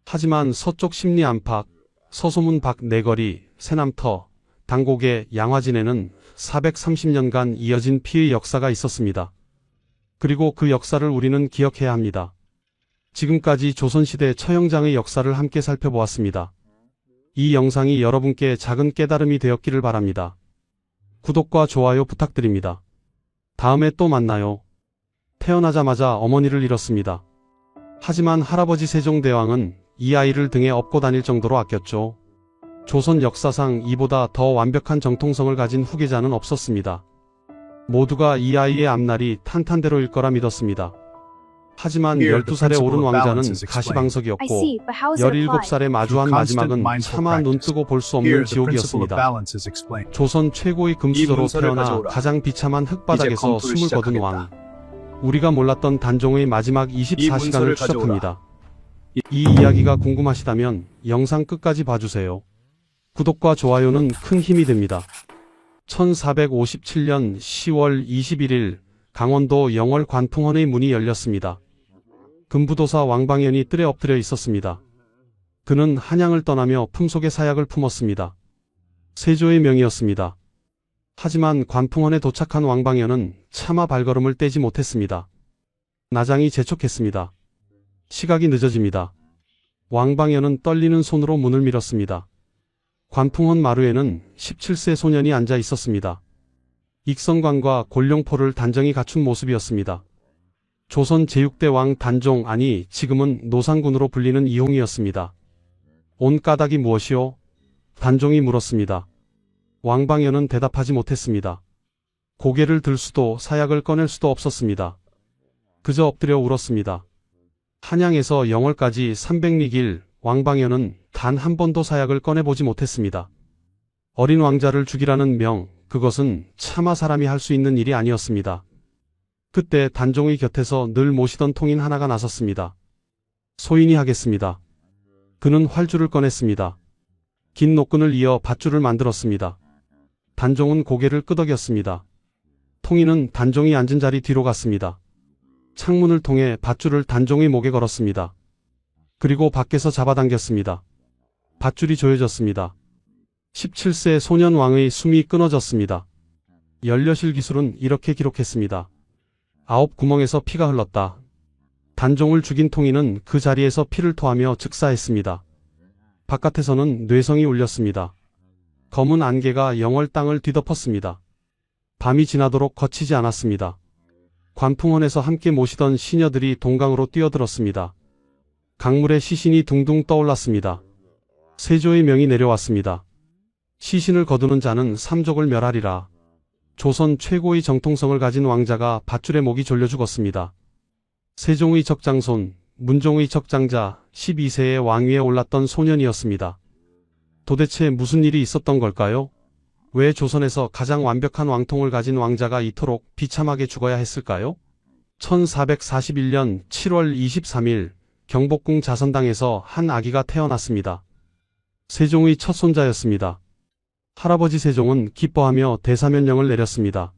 하지만 서쪽 십리 안팎, 서소문 밖 내거리, 세남터, 당고개, 양화진에는 430년간 이어진 피의 역사가 있었습니다. 그리고 그 역사를 우리는 기억해야 합니다. 지금까지 조선시대 처형장의 역사를 함께 살펴보았습니다. 이 영상이 여러분께 작은 깨달음이 되었기를 바랍니다. 구독과 좋아요 부탁드립니다. 다음에 또 만나요. 태어나자마자 어머니를 잃었습니다. 하지만 할아버지 세종대왕은 이 아이를 등에 업고 다닐 정도로 아꼈죠. 조선 역사상 이보다 더 완벽한 정통성을 가진 후계자는 없었습니다. 모두가 이 아이의 앞날이 탄탄대로일 거라 믿었습니다. 하지만 12살에 오른 왕자는 가시방석이었고 17살에 마주한 마지막은 차마 눈뜨고 볼 수 없는 지옥이었습니다. 조선 최고의 금수저로 태어나 가장 비참한 흙바닥에서 숨을 거둔 왕. 우리가 몰랐던 단종의 마지막 24시간을 추적합니다. 이 이야기가 궁금하시다면 영상 끝까지 봐주세요. 구독과 좋아요는 큰 힘이 됩니다. 1457년 10월 21일 강원도 영월 관풍원의 문이 열렸습니다. 금부도사 왕방현이 뜰에 엎드려 있었습니다. 그는 한양을 떠나며 품속에 사약을 품었습니다. 세조의 명이었습니다. 하지만 관풍원에 도착한 왕방현은 차마 발걸음을 떼지 못했습니다. 나장이 재촉했습니다. 시각이 늦어집니다. 왕방현은 떨리는 손으로 문을 밀었습니다. 관풍원 마루에는 17세 소년이 앉아 있었습니다. 익성관과 골룡포를 단정히 갖춘 모습이었습니다. 조선 제6대 왕 단종, 아니 지금은 노상군으로 불리는 이홍이었습니다. 온 까닭이 무엇이오? 단종이 물었습니다. 왕방현은 대답하지 못했습니다. 고개를 들 수도 사약을 꺼낼 수도 없었습니다. 그저 엎드려 울었습니다. 한양에서 영월까지 300리 길, 왕방현은 단 한 번도 사약을 꺼내보지 못했습니다. 어린 왕자를 죽이라는 명, 그것은 차마 사람이 할 수 있는 일이 아니었습니다. 그때 단종의 곁에서 늘 모시던 통인 하나가 나섰습니다. 소인이 하겠습니다. 그는 활주를 꺼냈습니다. 긴 노끈을 이어 밧줄을 만들었습니다. 단종은 고개를 끄덕였습니다. 통이는 단종이 앉은 자리 뒤로 갔습니다. 창문을 통해 밧줄을 단종의 목에 걸었습니다. 그리고 밖에서 잡아당겼습니다. 밧줄이 조여졌습니다. 17세 소년 왕의 숨이 끊어졌습니다. 연려실 기술은 이렇게 기록했습니다. 9구멍에서 피가 흘렀다. 단종을 죽인 통이는 그 자리에서 피를 토하며 즉사했습니다. 바깥에서는 뇌성이 울렸습니다. 검은 안개가 영월 땅을 뒤덮었습니다. 밤이 지나도록 거치지 않았습니다. 관풍원에서 함께 모시던 시녀들이 동강으로 뛰어들었습니다. 강물에 시신이 둥둥 떠올랐습니다. 세조의 명이 내려왔습니다. 시신을 거두는 자는 삼족을 멸하리라. 조선 최고의 정통성을 가진 왕자가 밧줄에 목이 졸려 죽었습니다. 세종의 적장손, 문종의 적장자 12세의 왕위에 올랐던 소년이었습니다. 도대체 무슨 일이 있었던 걸까요? 왜 조선에서 가장 완벽한 왕통을 가진 왕자가 이토록 비참하게 죽어야 했을까요? 1441년 7월 23일 경복궁 자선당에서 한 아기가 태어났습니다. 세종의 첫 손자였습니다. 할아버지 세종은 기뻐하며 대사면령을 내렸습니다.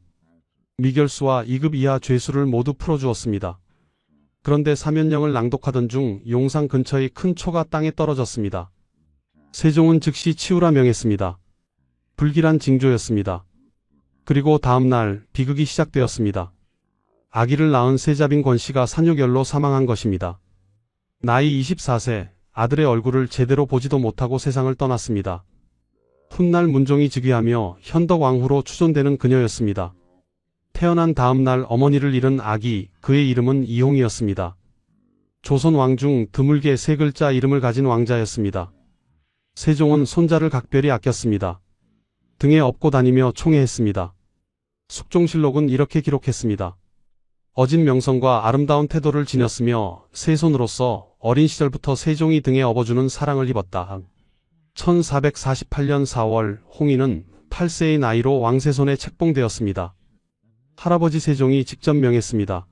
미결수와 2급 이하 죄수를 모두 풀어주었습니다. 그런데 사면령을 낭독하던 중 용상 근처의 큰 초가 땅에 떨어졌습니다. 세종은 즉시 치우라 명했습니다. 불길한 징조였습니다. 그리고 다음 날 비극이 시작되었습니다. 아기를 낳은 세자빈 권씨가 산후결로 사망한 것입니다. 나이 24세, 아들의 얼굴을 제대로 보지도 못하고 세상을 떠났습니다. 훗날 문종이 즉위하며 현덕왕후로 추존되는 그녀였습니다. 태어난 다음 날 어머니를 잃은 아기, 그의 이름은 이홍이었습니다. 조선 왕 중 드물게 세 글자 이름을 가진 왕자였습니다. 세종은 손자를 각별히 아꼈습니다. 등에 업고 다니며 총애했습니다. 숙종실록은 이렇게 기록했습니다. 어진 명성과 아름다운 태도를 지녔으며 세손으로서 어린 시절부터 세종이 등에 업어주는 사랑을 입었다. 1448년 4월 홍희는 8세의 나이로 왕세손에 책봉되었습니다. 할아버지 세종이 직접 명했습니다.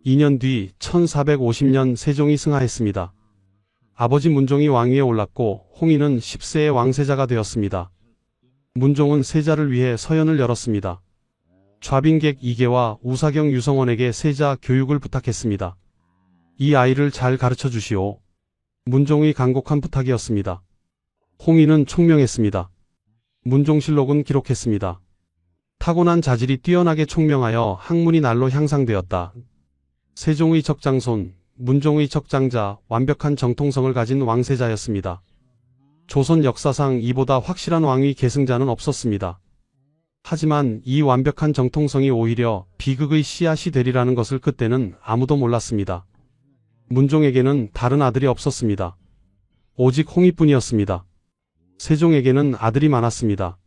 2년 뒤 1450년 세종이 승하했습니다. 아버지 문종이 왕위에 올랐고 홍희는 10세의 왕세자가 되었습니다. 문종은 세자를 위해 서연을 열었습니다. 좌빈객 이계와 우사경 유성원에게 세자 교육을 부탁했습니다. 이 아이를 잘 가르쳐 주시오. 문종의 간곡한 부탁이었습니다. 홍희는 총명했습니다. 문종실록은 기록했습니다. 타고난 자질이 뛰어나게 총명하여 학문이 날로 향상되었다. 세종의 적장손, 문종의 적장자, 완벽한 정통성을 가진 왕세자였습니다. 조선 역사상 이보다 확실한 왕위 계승자는 없었습니다. 하지만 이 완벽한 정통성이 오히려 비극의 씨앗이 되리라는 것을 그때는 아무도 몰랐습니다. 문종에게는 다른 아들이 없었습니다. 오직 홍희뿐이었습니다. 세종에게는 아들이 많았습니다.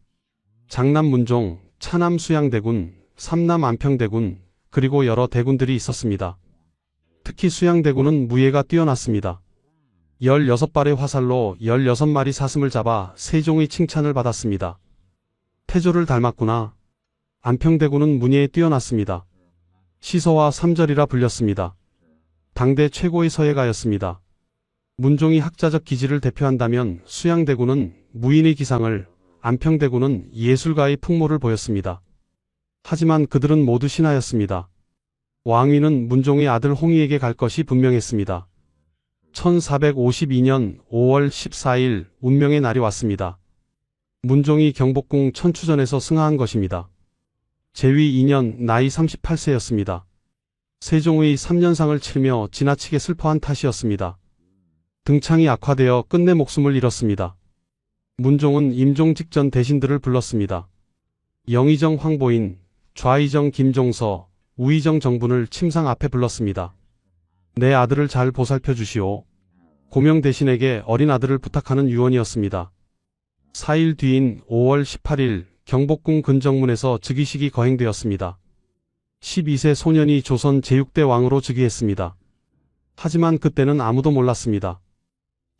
장남 문종, 차남 수양대군, 삼남 안평대군, 그리고 여러 대군들이 있었습니다. 특히 수양대군은 무예가 뛰어났습니다. 16발의 화살로 16마리 사슴을 잡아 세종의 칭찬을 받았습니다. 태조를 닮았구나. 안평대군은 문예에 뛰어났습니다. 시서와 삼절이라 불렸습니다. 당대 최고의 서예가였습니다. 문종이 학자적 기질을 대표한다면 수양대군은 무인의 기상을, 안평대군은 예술가의 풍모를 보였습니다. 하지만 그들은 모두 신하였습니다. 왕위는 문종의 아들 홍희에게 갈 것이 분명했습니다. 1452년 5월 14일 운명의 날이 왔습니다. 문종이 경복궁 천추전에서 승하한 것입니다. 제위 2년 나이 38세였습니다. 세종의 3년상을 치르며 지나치게 슬퍼한 탓이었습니다. 등창이 악화되어 끝내 목숨을 잃었습니다. 문종은 임종 직전 대신들을 불렀습니다. 영의정 황보인, 좌의정 김종서, 우의정 정분을 침상 앞에 불렀습니다. 내 아들을 잘 보살펴 주시오. 고명 대신에게 어린 아들을 부탁하는 유언이었습니다. 4일 뒤인 5월 18일 경복궁 근정문에서 즉위식이 거행되었습니다. 12세 소년이 조선 제6대 왕으로 즉위했습니다. 하지만 그때는 아무도 몰랐습니다.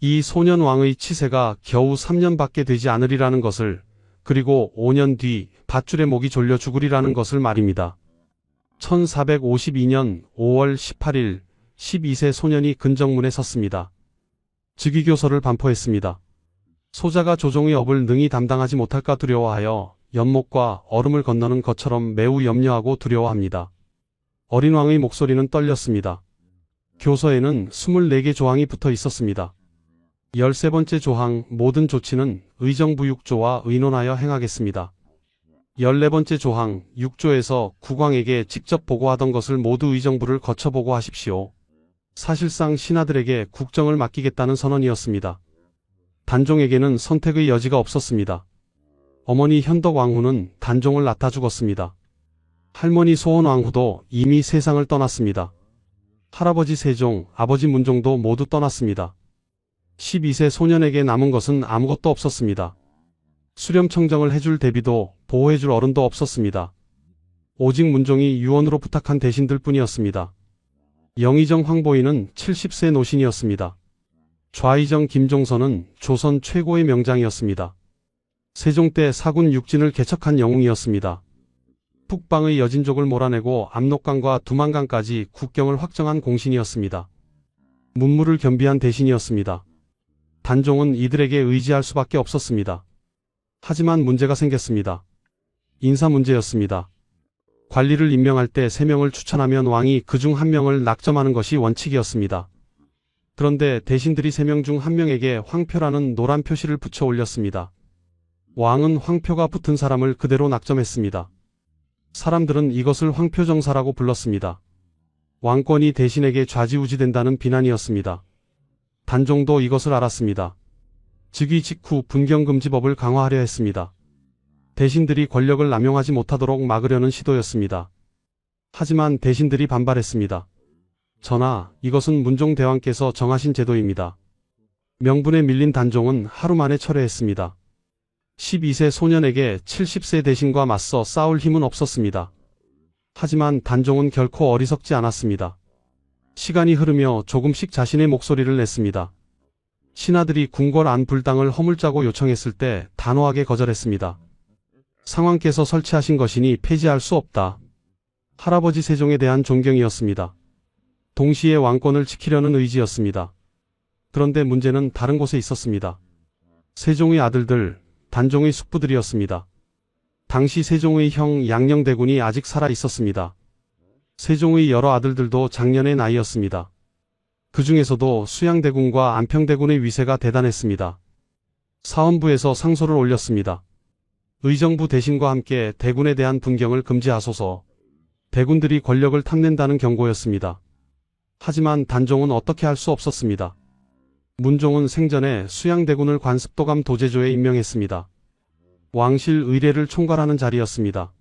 이 소년 왕의 치세가 겨우 3년밖에 되지 않으리라는 것을, 그리고 5년 뒤 밧줄에 목이 졸려 죽으리라는 것을 말입니다. 1452년 5월 18일 12세 소년이 근정문에 섰습니다. 즉위교서를 반포했습니다. 소자가 조종의 업을 능히 담당하지 못할까 두려워하여 연못과 얼음을 건너는 것처럼 매우 염려하고 두려워합니다. 어린 왕의 목소리는 떨렸습니다. 교서에는 24개 조항이 붙어 있었습니다. 13번째 조항, 모든 조치는 의정부 6조와 의논하여 행하겠습니다. 14번째 조항, 6조에서 국왕에게 직접 보고하던 것을 모두 의정부를 거쳐 보고하십시오. 사실상 신하들에게 국정을 맡기겠다는 선언이었습니다. 단종에게는 선택의 여지가 없었습니다. 어머니 현덕 왕후는 단종을 낳다 죽었습니다. 할머니 소원 왕후도 이미 세상을 떠났습니다. 할아버지 세종, 아버지 문종도 모두 떠났습니다. 12세 소년에게 남은 것은 아무것도 없었습니다. 수렴청정을 해줄 대비도 보호해줄 어른도 없었습니다. 오직 문종이 유언으로 부탁한 대신들 뿐이었습니다. 영의정 황보인은 70세 노신이었습니다. 좌의정 김종선은 조선 최고의 명장이었습니다. 세종 때 사군 육진을 개척한 영웅이었습니다. 북방의 여진족을 몰아내고 압록강과 두만강까지 국경을 확정한 공신이었습니다. 문무를 겸비한 대신이었습니다. 단종은 이들에게 의지할 수밖에 없었습니다. 하지만 문제가 생겼습니다. 인사 문제였습니다. 관리를 임명할 때 3명을 추천하면 왕이 그중 1명을 낙점하는 것이 원칙이었습니다. 그런데 대신들이 3명 중 1명에게 황표라는 노란 표시를 붙여 올렸습니다. 왕은 황표가 붙은 사람을 그대로 낙점했습니다. 사람들은 이것을 황표정사라고 불렀습니다. 왕권이 대신에게 좌지우지된다는 비난이었습니다. 단종도 이것을 알았습니다. 즉위 직후 분경금지법을 강화하려 했습니다. 대신들이 권력을 남용하지 못하도록 막으려는 시도였습니다. 하지만 대신들이 반발했습니다. 전하, 이것은 문종 대왕께서 정하신 제도입니다. 명분에 밀린 단종은 하루 만에 철회했습니다. 12세 소년에게 70세 대신과 맞서 싸울 힘은 없었습니다. 하지만 단종은 결코 어리석지 않았습니다. 시간이 흐르며 조금씩 자신의 목소리를 냈습니다. 신하들이 궁궐 안 불당을 허물자고 요청했을 때 단호하게 거절했습니다. 상왕께서 설치하신 것이니 폐지할 수 없다. 할아버지 세종에 대한 존경이었습니다. 동시에 왕권을 지키려는 의지였습니다. 그런데 문제는 다른 곳에 있었습니다. 세종의 아들들, 단종의 숙부들이었습니다. 당시 세종의 형 양녕대군이 아직 살아 있었습니다. 세종의 여러 아들들도 장년의 나이였습니다. 그 중에서도 수양대군과 안평대군의 위세가 대단했습니다. 사헌부에서 상소를 올렸습니다. 의정부 대신과 함께 대군에 대한 분경을 금지하소서. 대군들이 권력을 탐낸다는 경고였습니다. 하지만 단종은 어떻게 할 수 없었습니다. 문종은 생전에 수양대군을 관습도감 도제조에 임명했습니다. 왕실 의례를 총괄하는 자리였습니다.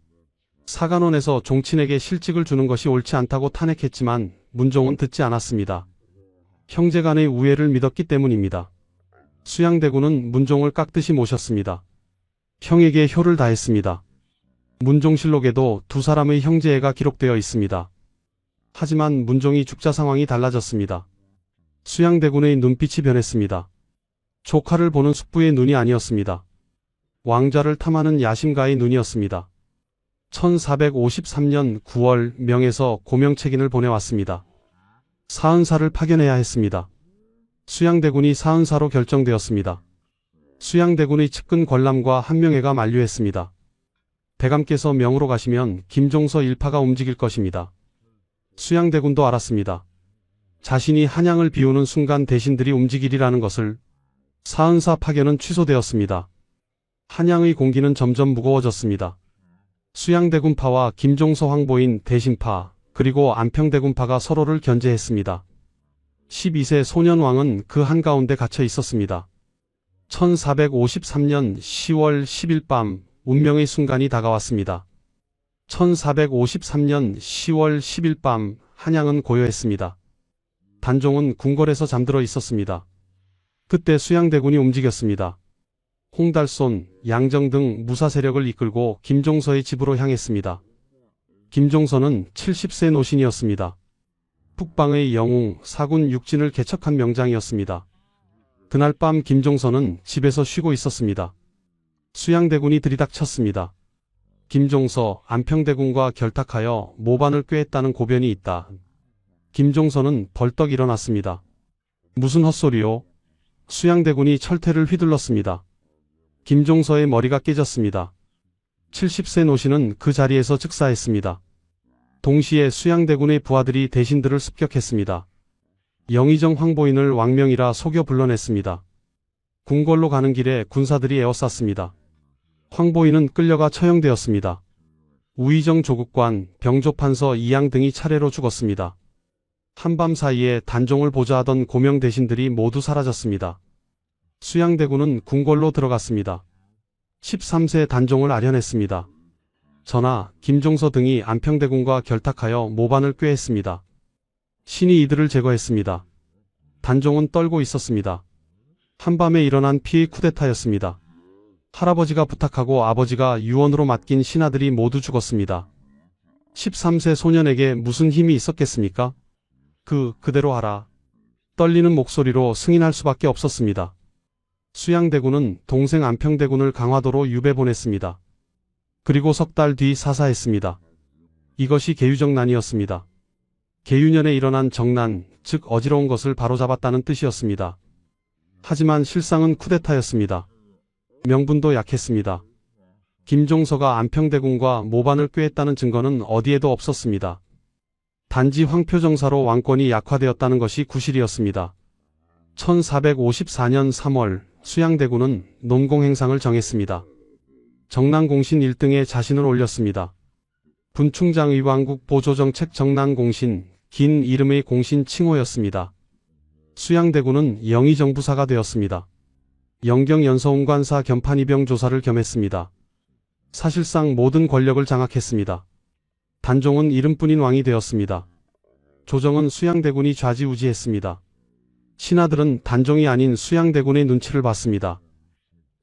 사간원에서 종친에게 실직을 주는 것이 옳지 않다고 탄핵했지만 문종은 듣지 않았습니다. 형제간의 우애를 믿었기 때문입니다. 수양대군은 문종을 깍듯이 모셨습니다. 형에게 효를 다했습니다. 문종실록에도 두 사람의 형제애가 기록되어 있습니다. 하지만 문종이 죽자 상황이 달라졌습니다. 수양대군의 눈빛이 변했습니다. 조카를 보는 숙부의 눈이 아니었습니다. 왕좌를 탐하는 야심가의 눈이었습니다. 1453년 9월 명에서 고명책인을 보내왔습니다. 사은사를 파견해야 했습니다. 수양대군이 사은사로 결정되었습니다. 수양대군의 측근 권람과 한명회가 만류했습니다. 대감께서 명으로 가시면 김종서 일파가 움직일 것입니다. 수양대군도 알았습니다. 자신이 한양을 비우는 순간 대신들이 움직이리라는 것을. 사은사 파견은 취소되었습니다. 한양의 공기는 점점 무거워졌습니다. 수양대군파와 김종서 황보인 대신파, 그리고 안평대군파가 서로를 견제했습니다. 12세 소년왕은 그 한가운데 갇혀 있었습니다. 1453년 10월 10일 밤 운명의 순간이 다가왔습니다. 1453년 10월 10일 밤 한양은 고요했습니다. 단종은 궁궐에서 잠들어 있었습니다. 그때 수양대군이 움직였습니다. 홍달손, 양정 등 무사 세력을 이끌고 김종서의 집으로 향했습니다. 김종서는 70세 노신이었습니다. 북방의 영웅, 사군 육진을 개척한 명장이었습니다. 그날 밤 김종서는 집에서 쉬고 있었습니다. 수양대군이 들이닥쳤습니다. 김종서, 안평대군과 결탁하여 모반을 꾀했다는 고변이 있다. 김종서는 벌떡 일어났습니다. 무슨 헛소리요? 수양대군이 철퇴를 휘둘렀습니다. 김종서의 머리가 깨졌습니다. 70세 노신은 그 자리에서 즉사했습니다. 동시에 수양대군의 부하들이 대신들을 습격했습니다. 영의정 황보인을 왕명이라 속여 불러냈습니다. 궁궐로 가는 길에 군사들이 에워쌌습니다. 황보인은 끌려가 처형되었습니다. 우의정 조국관, 병조판서 이양 등이 차례로 죽었습니다. 한밤 사이에 단종을 보좌하던 고명 대신들이 모두 사라졌습니다. 수양대군은 궁궐로 들어갔습니다. 13세 단종을 아련했습니다. 전하, 김종서 등이 안평대군과 결탁하여 모반을 꾀했습니다. 신이 이들을 제거했습니다. 단종은 떨고 있었습니다. 한밤에 일어난 피의 쿠데타였습니다. 할아버지가 부탁하고 아버지가 유언으로 맡긴 신하들이 모두 죽었습니다. 13세 소년에게 무슨 힘이 있었겠습니까? 그대로 하라. 떨리는 목소리로 승인할 수밖에 없었습니다. 수양대군은 동생 안평대군을 강화도로 유배 보냈습니다. 그리고 석 달 뒤 사사했습니다. 이것이 계유정난이었습니다. 계유년에 일어난 정난, 즉 어지러운 것을 바로잡았다는 뜻이었습니다. 하지만 실상은 쿠데타였습니다. 명분도 약했습니다. 김종서가 안평대군과 모반을 꾀했다는 증거는 어디에도 없었습니다. 단지 황표정사로 왕권이 약화되었다는 것이 구실이었습니다. 1454년 3월 수양대군은 논공행상을 정했습니다. 정난공신 1등에 자신을 올렸습니다. 분충장의왕국 보조정책 정난공신, 긴 이름의 공신 칭호였습니다. 수양대군은 영의정부사가 되었습니다. 영경연서운관사 겸 판이병 조사를 겸했습니다. 사실상 모든 권력을 장악했습니다. 단종은 이름뿐인 왕이 되었습니다. 조정은 수양대군이 좌지우지했습니다. 신하들은 단종이 아닌 수양대군의 눈치를 봤습니다.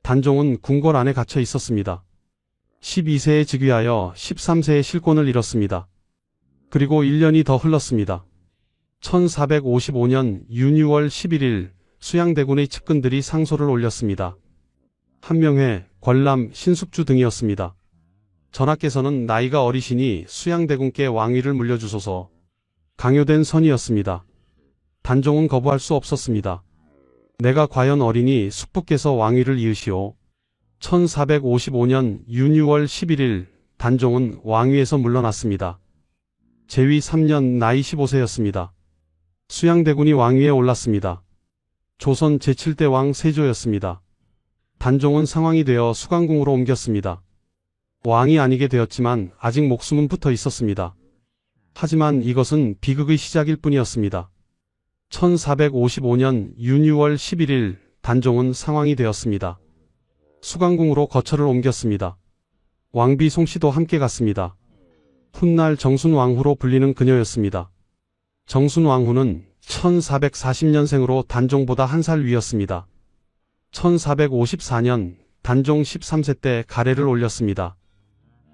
단종은 궁궐 안에 갇혀 있었습니다. 12세에 즉위하여 13세에 실권을 잃었습니다. 그리고 1년이 더 흘렀습니다. 1455년 윤유월 11일 수양대군의 측근들이 상소를 올렸습니다. 한명회, 권람, 신숙주 등이었습니다. 전하께서는 나이가 어리시니 수양대군께 왕위를 물려주소서. 강요된 선이었습니다. 단종은 거부할 수 없었습니다. 내가 과연 어리니 숙부께서 왕위를 이으시오. 1455년 윤유월 11일 단종은 왕위에서 물러났습니다. 제위 3년 나이 15세였습니다. 수양대군이 왕위에 올랐습니다. 조선 제7대 왕 세조였습니다. 단종은 상왕이 되어 수강궁으로 옮겼습니다. 왕이 아니게 되었지만 아직 목숨은 붙어 있었습니다. 하지만 이것은 비극의 시작일 뿐이었습니다. 1455년 윤유월 11일 단종은 상왕이 되었습니다. 수강궁으로 거처를 옮겼습니다. 왕비 송씨도 함께 갔습니다. 훗날 정순왕후로 불리는 그녀였습니다. 정순왕후는 1440년생으로 단종보다 한 살 위였습니다. 1454년 단종 13세 때 가래를 올렸습니다.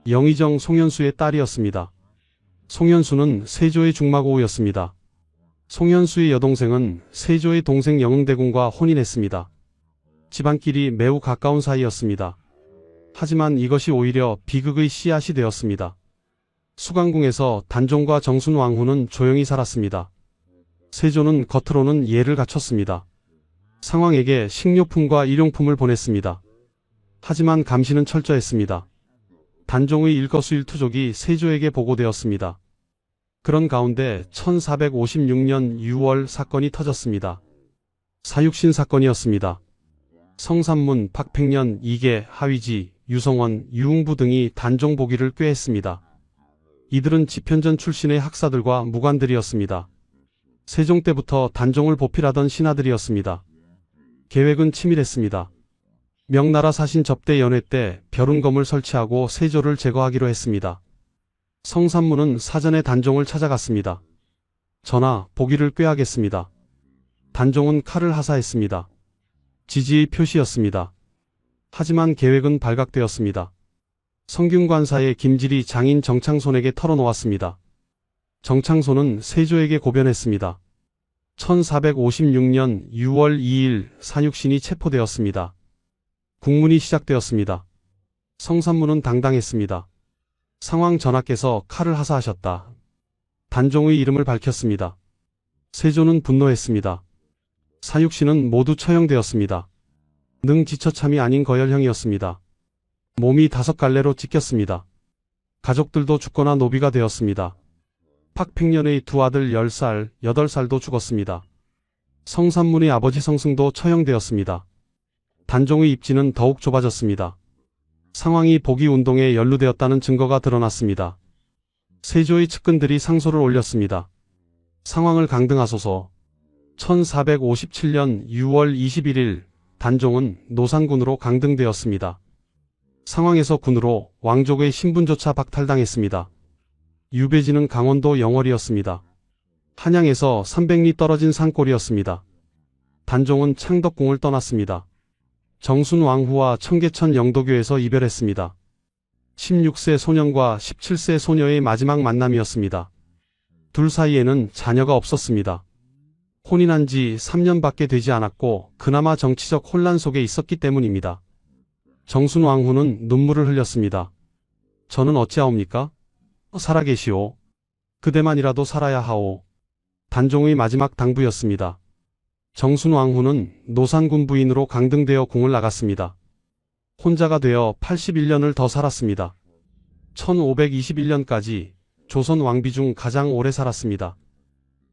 영의정 송현수의 딸이었습니다. 송현수는 세조의 중마고우였습니다. 송현수의 여동생은 세조의 동생 영흥대군과 혼인했습니다. 집안끼리 매우 가까운 사이였습니다. 하지만 이것이 오히려 비극의 씨앗이 되었습니다. 수강궁에서 단종과 정순왕후는 조용히 살았습니다. 세조는 겉으로는 예를 갖췄습니다. 상왕에게 식료품과 일용품을 보냈습니다. 하지만 감시는 철저했습니다. 단종의 일거수일투족이 세조에게 보고되었습니다. 그런 가운데 1456년 6월 사건이 터졌습니다. 사육신 사건이었습니다. 성삼문, 박팽년, 이계, 하위지, 유성원, 유흥부 등이 단종 보기를 꾀했습니다. 이들은 집현전 출신의 학사들과 무관들이었습니다. 세종 때부터 단종을 보필하던 신하들이었습니다. 계획은 치밀했습니다. 명나라 사신 접대 연회 때 벼룬검을 설치하고 세조를 제거하기로 했습니다. 성삼문은 사전에 단종을 찾아갔습니다. 전하, 보기를 꾀하겠습니다. 단종은 칼을 하사했습니다. 지지의 표시였습니다. 하지만 계획은 발각되었습니다. 성균관사의 김질이 장인 정창손에게 털어놓았습니다. 정창손은 세조에게 고변했습니다. 1456년 6월 2일 산육신이 체포되었습니다. 국문이 시작되었습니다. 성삼문은 당당했습니다. 상왕 전하께서 칼을 하사하셨다. 단종의 이름을 밝혔습니다. 세조는 분노했습니다. 산육신은 모두 처형되었습니다. 능지처참이 아닌 거열형이었습니다. 몸이 5갈래로 찢겼습니다. 가족들도 죽거나 노비가 되었습니다. 박팽년의 두 아들 10살, 8살도 죽었습니다. 성삼문의 아버지 성승도 처형되었습니다. 단종의 입지는 더욱 좁아졌습니다. 상황이 복위운동에 연루되었다는 증거가 드러났습니다. 세조의 측근들이 상소를 올렸습니다. 상황을 강등하소서. 1457년 6월 21일 단종은 노산군으로 강등되었습니다. 상황에서 군으로 왕족의 신분조차 박탈당했습니다. 유배지는 강원도 영월이었습니다. 한양에서 300리 떨어진 산골이었습니다. 단종은 창덕궁을 떠났습니다. 정순 왕후와 청계천 영도교에서 이별했습니다. 16세 소년과 17세 소녀의 마지막 만남이었습니다. 둘 사이에는 자녀가 없었습니다. 혼인한 지 3년밖에 되지 않았고 그나마 정치적 혼란 속에 있었기 때문입니다. 정순 왕후는 눈물을 흘렸습니다. 저는 어찌하옵니까? 살아계시오. 그대만이라도 살아야 하오. 단종의 마지막 당부였습니다. 정순 왕후는 노산군 부인으로 강등되어 궁을 나갔습니다. 혼자가 되어 81년을 더 살았습니다. 1521년까지 조선 왕비 중 가장 오래 살았습니다.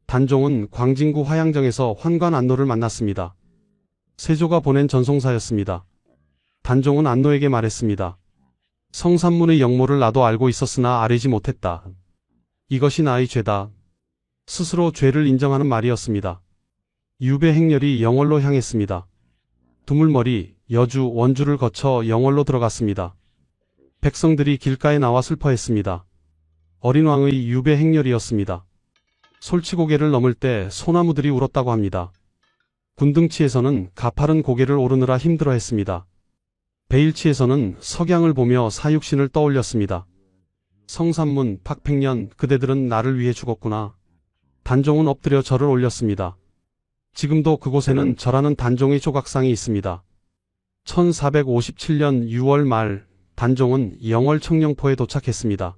단종은 광진구 화양정에서 환관 안노를 만났습니다. 세조가 보낸 전송사였습니다. 단종은 안노에게 말했습니다. 성삼문의 역모를 나도 알고 있었으나 아뢰지 못했다. 이것이 나의 죄다. 스스로 죄를 인정하는 말이었습니다. 유배 행렬이 영월로 향했습니다. 두물머리, 여주, 원주를 거쳐 영월로 들어갔습니다. 백성들이 길가에 나와 슬퍼했습니다. 어린 왕의 유배 행렬이었습니다. 솔치고개를 넘을 때 소나무들이 울었다고 합니다. 군등치에서는 가파른 고개를 오르느라 힘들어했습니다. 베일치에서는 석양을 보며 사육신을 떠올렸습니다. 성삼문, 박팽년, 그대들은 나를 위해 죽었구나. 단종은 엎드려 절을 올렸습니다. 지금도 그곳에는 절하는 단종의 조각상이 있습니다. 1457년 6월 말 단종은 영월 청령포에 도착했습니다.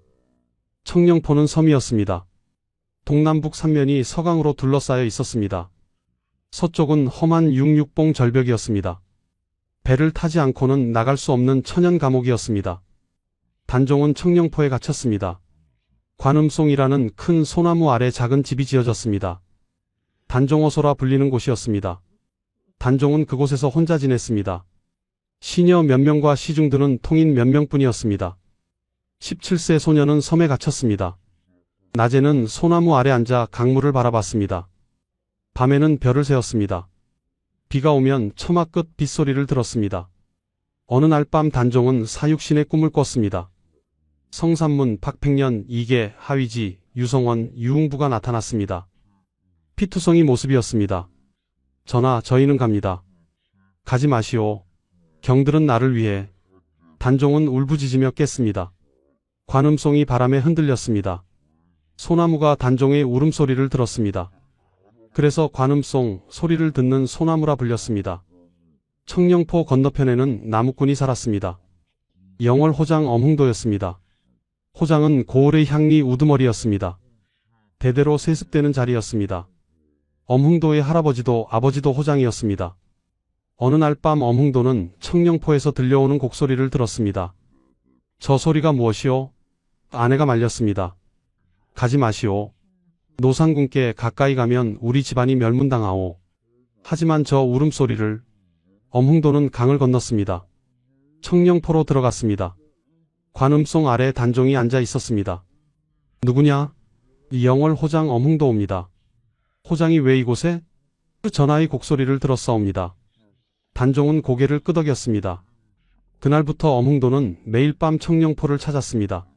청령포는 섬이었습니다. 동남북 삼면이 서강으로 둘러싸여 있었습니다. 서쪽은 험한 육육봉 절벽이었습니다. 배를 타지 않고는 나갈 수 없는 천연 감옥이었습니다. 단종은 청령포에 갇혔습니다. 관음송이라는 큰 소나무 아래 작은 집이 지어졌습니다. 단종호소라 불리는 곳이었습니다. 단종은 그곳에서 혼자 지냈습니다. 시녀 몇 명과 시중들은 통인 몇 명뿐이었습니다. 17세 소녀는 섬에 갇혔습니다. 낮에는 소나무 아래 앉아 강물을 바라봤습니다. 밤에는 별을 세었습니다. 비가 오면 처마 끝 빗소리를 들었습니다. 어느 날 밤 단종은 사육신의 꿈을 꿨습니다. 성삼문, 박팽년, 이계, 하위지, 유성원, 유흥부가 나타났습니다. 피투성이 모습이었습니다. 전하, 저희는 갑니다. 가지 마시오. 경들은 나를 위해. 단종은 울부짖으며 깼습니다. 관음송이 바람에 흔들렸습니다. 소나무가 단종의 울음소리를 들었습니다. 그래서 관음송, 소리를 듣는 소나무라 불렸습니다. 청령포 건너편에는 나무꾼이 살았습니다. 영월 호장 엄흥도였습니다. 호장은 고을의 향리 우두머리였습니다. 대대로 세습되는 자리였습니다. 엄흥도의 할아버지도 아버지도 호장이었습니다. 어느 날 밤 엄흥도는 청령포에서 들려오는 곡소리를 들었습니다. 저 소리가 무엇이오? 아내가 말렸습니다. 가지 마시오. 노산군께 가까이 가면 우리 집안이 멸문당하오. 하지만 저 울음소리를. 엄흥도는 강을 건넜습니다. 청령포로 들어갔습니다. 관음송 아래 단종이 앉아 있었습니다. 누구냐? 영월 호장 엄흥도옵니다. 호장이 왜 이곳에? 전하의 곡소리를 들었사옵니다. 단종은 고개를 끄덕였습니다. 그날부터 엄흥도는 매일 밤 청령포를 찾았습니다.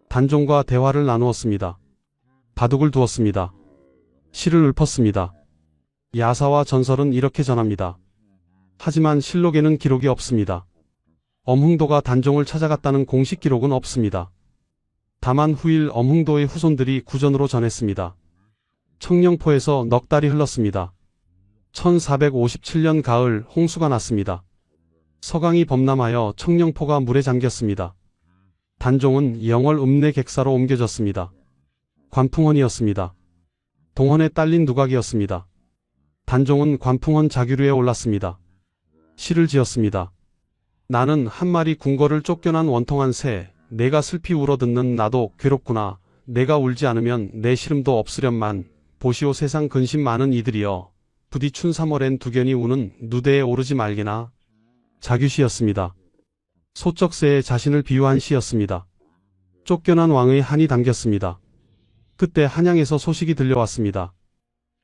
단종과 대화를 나누었습니다. 바둑을 두었습니다. 시를 읊었습니다. 야사와 전설은 이렇게 전합니다. 하지만 실록에는 기록이 없습니다. 엄흥도가 단종을 찾아갔다는 공식 기록은 없습니다. 다만 후일 엄흥도의 후손들이 구전으로 전했습니다. 청령포에서 넉 달이 흘렀습니다. 1457년 가을 홍수가 났습니다. 서강이 범람하여 청령포가 물에 잠겼습니다. 단종은 영월 읍내 객사로 옮겨졌습니다. 관풍원이었습니다. 동헌에 딸린 누각이었습니다. 단종은 관풍원 자규류에 올랐습니다. 시를 지었습니다. 나는 한 마리 궁궐을 쫓겨난 원통한 새, 내가 슬피 울어듣는 나도 괴롭구나. 내가 울지 않으면 내 시름도 없으련만. 보시오 세상 근심 많은 이들이여. 부디춘 3월엔 두견이 우는 누대에 오르지 말게나. 자규시였습니다. 소쩍새의 자신을 비유한 시였습니다. 쫓겨난 왕의 한이 담겼습니다. 그때 한양에서 소식이 들려왔습니다.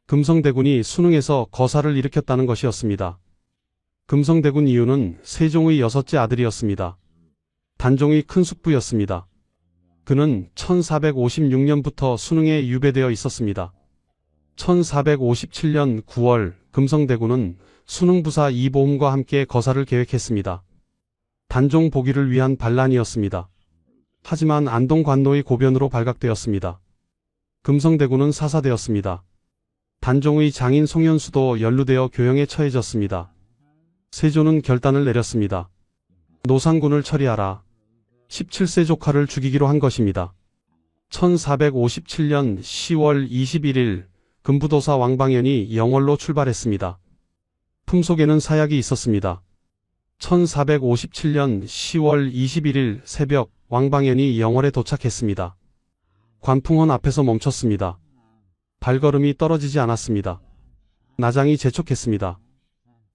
금성대군이 수능에서 거사를 일으켰다는 것이었습니다. 금성대군 이유는 세종의 6째 아들이었습니다. 단종의 큰 숙부였습니다. 그는 1456년부터 수능에 유배되어 있었습니다. 1457년 9월 금성대군은 수능부사 이보흠과 함께 거사를 계획했습니다. 단종 복위를 위한 반란이었습니다. 하지만 안동 관노의 고변으로 발각되었습니다. 금성대군은 사사되었습니다. 단종의 장인 송현수도 연루되어 교형에 처해졌습니다. 세조는 결단을 내렸습니다. 노상군을 처리하라. 17세 조카를 죽이기로 한 것입니다. 1457년 10월 21일 금부도사 왕방연이 영월로 출발했습니다. 품속에는 사약이 있었습니다. 1457년 10월 21일 새벽 왕방연이 영월에 도착했습니다. 관풍원 앞에서 멈췄습니다. 발걸음이 떨어지지 않았습니다. 나장이 재촉했습니다.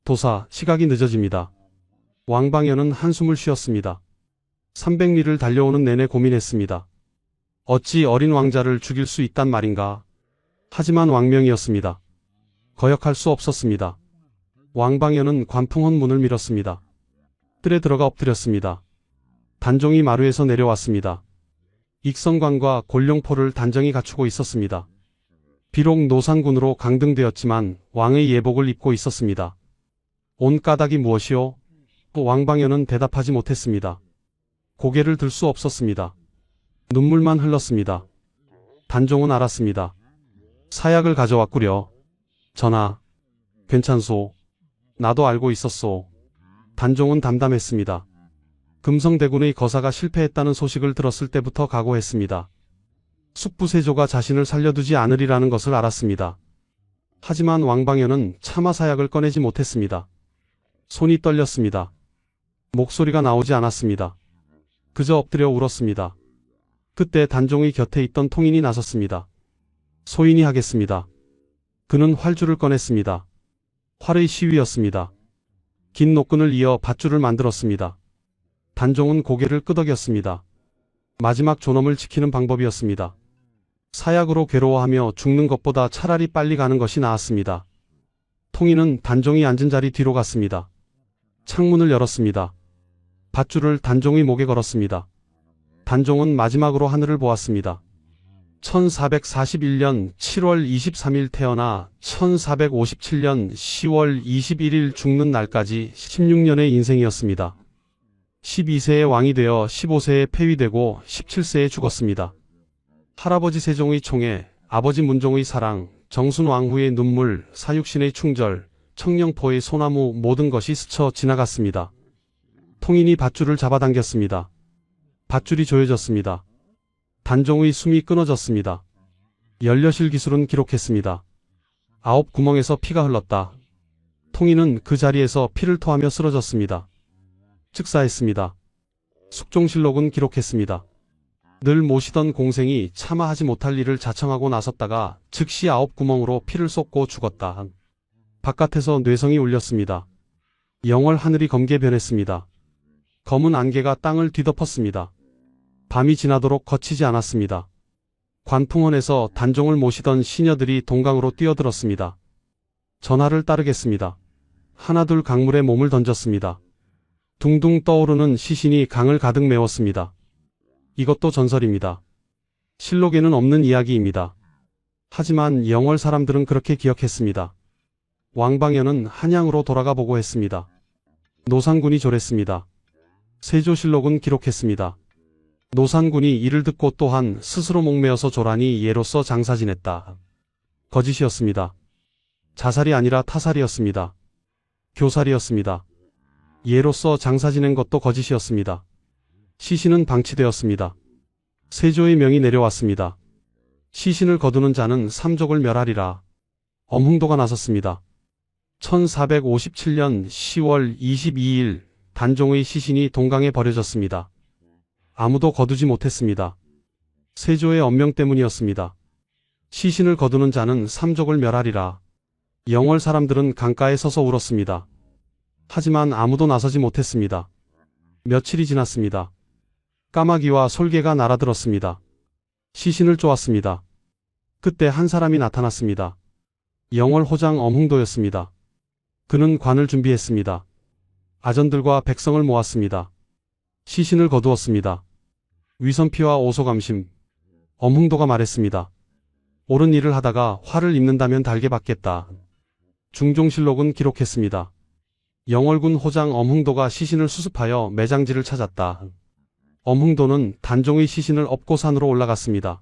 도사, 시각이 늦어집니다. 왕방연은 한숨을 쉬었습니다. 300리를 달려오는 내내 고민했습니다. 어찌 어린 왕자를 죽일 수 있단 말인가. 하지만 왕명이었습니다. 거역할 수 없었습니다. 왕방연은 관풍원 문을 밀었습니다. 뜰에 들어가 엎드렸습니다. 단종이 마루에서 내려왔습니다. 익선관과 골룡포를 단정히 갖추고 있었습니다. 비록 노상군으로 강등되었지만 왕의 예복을 입고 있었습니다. 온 까닭이 무엇이오? 왕방연은 대답하지 못했습니다. 고개를 들 수 없었습니다. 눈물만 흘렀습니다. 단종은 알았습니다. 사약을 가져왔구려. 전하, 괜찮소. 나도 알고 있었소. 단종은 담담했습니다. 금성대군의 거사가 실패했다는 소식을 들었을 때부터 각오했습니다. 숙부세조가 자신을 살려두지 않으리라는 것을 알았습니다. 하지만 왕방연은 차마 사약을 꺼내지 못했습니다. 손이 떨렸습니다. 목소리가 나오지 않았습니다. 그저 엎드려 울었습니다. 그때 단종의 곁에 있던 통인이 나섰습니다. 소인이 하겠습니다. 그는 활주를 꺼냈습니다. 활의 시위였습니다. 긴 노끈을 이어 밧줄을 만들었습니다. 단종은 고개를 끄덕였습니다. 마지막 존엄을 지키는 방법이었습니다. 사약으로 괴로워하며 죽는 것보다 차라리 빨리 가는 것이 나았습니다. 통인은 단종이 앉은 자리 뒤로 갔습니다. 창문을 열었습니다. 밧줄을 단종의 목에 걸었습니다. 단종은 마지막으로 하늘을 보았습니다. 1441년 7월 23일 태어나 1457년 10월 21일 죽는 날까지 16년의 인생이었습니다. 12세에 왕이 되어 15세에 폐위되고 17세에 죽었습니다. 할아버지 세종의 총애, 아버지 문종의 사랑, 정순왕후의 눈물, 사육신의 충절, 청령포의 소나무 모든 것이 스쳐 지나갔습니다. 통인이 밧줄을 잡아당겼습니다. 밧줄이 조여졌습니다. 단종의 숨이 끊어졌습니다. 연려실 기술은 기록했습니다. 9구멍에서 피가 흘렀다. 통인은 그 자리에서 피를 토하며 쓰러졌습니다. 즉사했습니다. 숙종실록은 기록했습니다. 늘 모시던 공생이 차마 하지 못할 일을 자청하고 나섰다가 즉시 9구멍으로 피를 쏟고 죽었다. 바깥에서 뇌성이 울렸습니다. 영월 하늘이 검게 변했습니다. 검은 안개가 땅을 뒤덮었습니다. 밤이 지나도록 거치지 않았습니다. 관풍원에서 단종을 모시던 시녀들이 동강으로 뛰어들었습니다. 전하를 따르겠습니다. 하나둘 강물에 몸을 던졌습니다. 둥둥 떠오르는 시신이 강을 가득 메웠습니다. 이것도 전설입니다. 실록에는 없는 이야기입니다. 하지만 영월 사람들은 그렇게 기억했습니다. 왕방연은 한양으로 돌아가 보고 했습니다. 노상군이 졸했습니다. 세조실록은 기록했습니다. 노상군이 이를 듣고 또한 스스로 목매어서 졸하니 예로서 장사 지냈다. 거짓이었습니다. 자살이 아니라 타살이었습니다. 교살이었습니다. 예로서 장사 지낸 것도 거짓이었습니다. 시신은 방치되었습니다. 세조의 명이 내려왔습니다. 시신을 거두는 자는 삼족을 멸하리라. 엄흥도가 나섰습니다. 1457년 10월 22일 단종의 시신이 동강에 버려졌습니다. 아무도 거두지 못했습니다. 세조의 엄명 때문이었습니다. 시신을 거두는 자는 삼족을 멸하리라. 영월 사람들은 강가에 서서 울었습니다. 하지만 아무도 나서지 못했습니다. 며칠이 지났습니다. 까마귀와 솔개가 날아들었습니다. 시신을 쪼았습니다. 그때 한 사람이 나타났습니다. 영월 호장 엄흥도였습니다. 그는 관을 준비했습니다. 아전들과 백성을 모았습니다. 시신을 거두었습니다. 위선피와 오소감심. 엄흥도가 말했습니다. 옳은 일을 하다가 화를 입는다면 달게 받겠다. 중종실록은 기록했습니다. 영월군 호장 엄흥도가 시신을 수습하여 매장지를 찾았다. 엄흥도는 단종의 시신을 업고 산으로 올라갔습니다.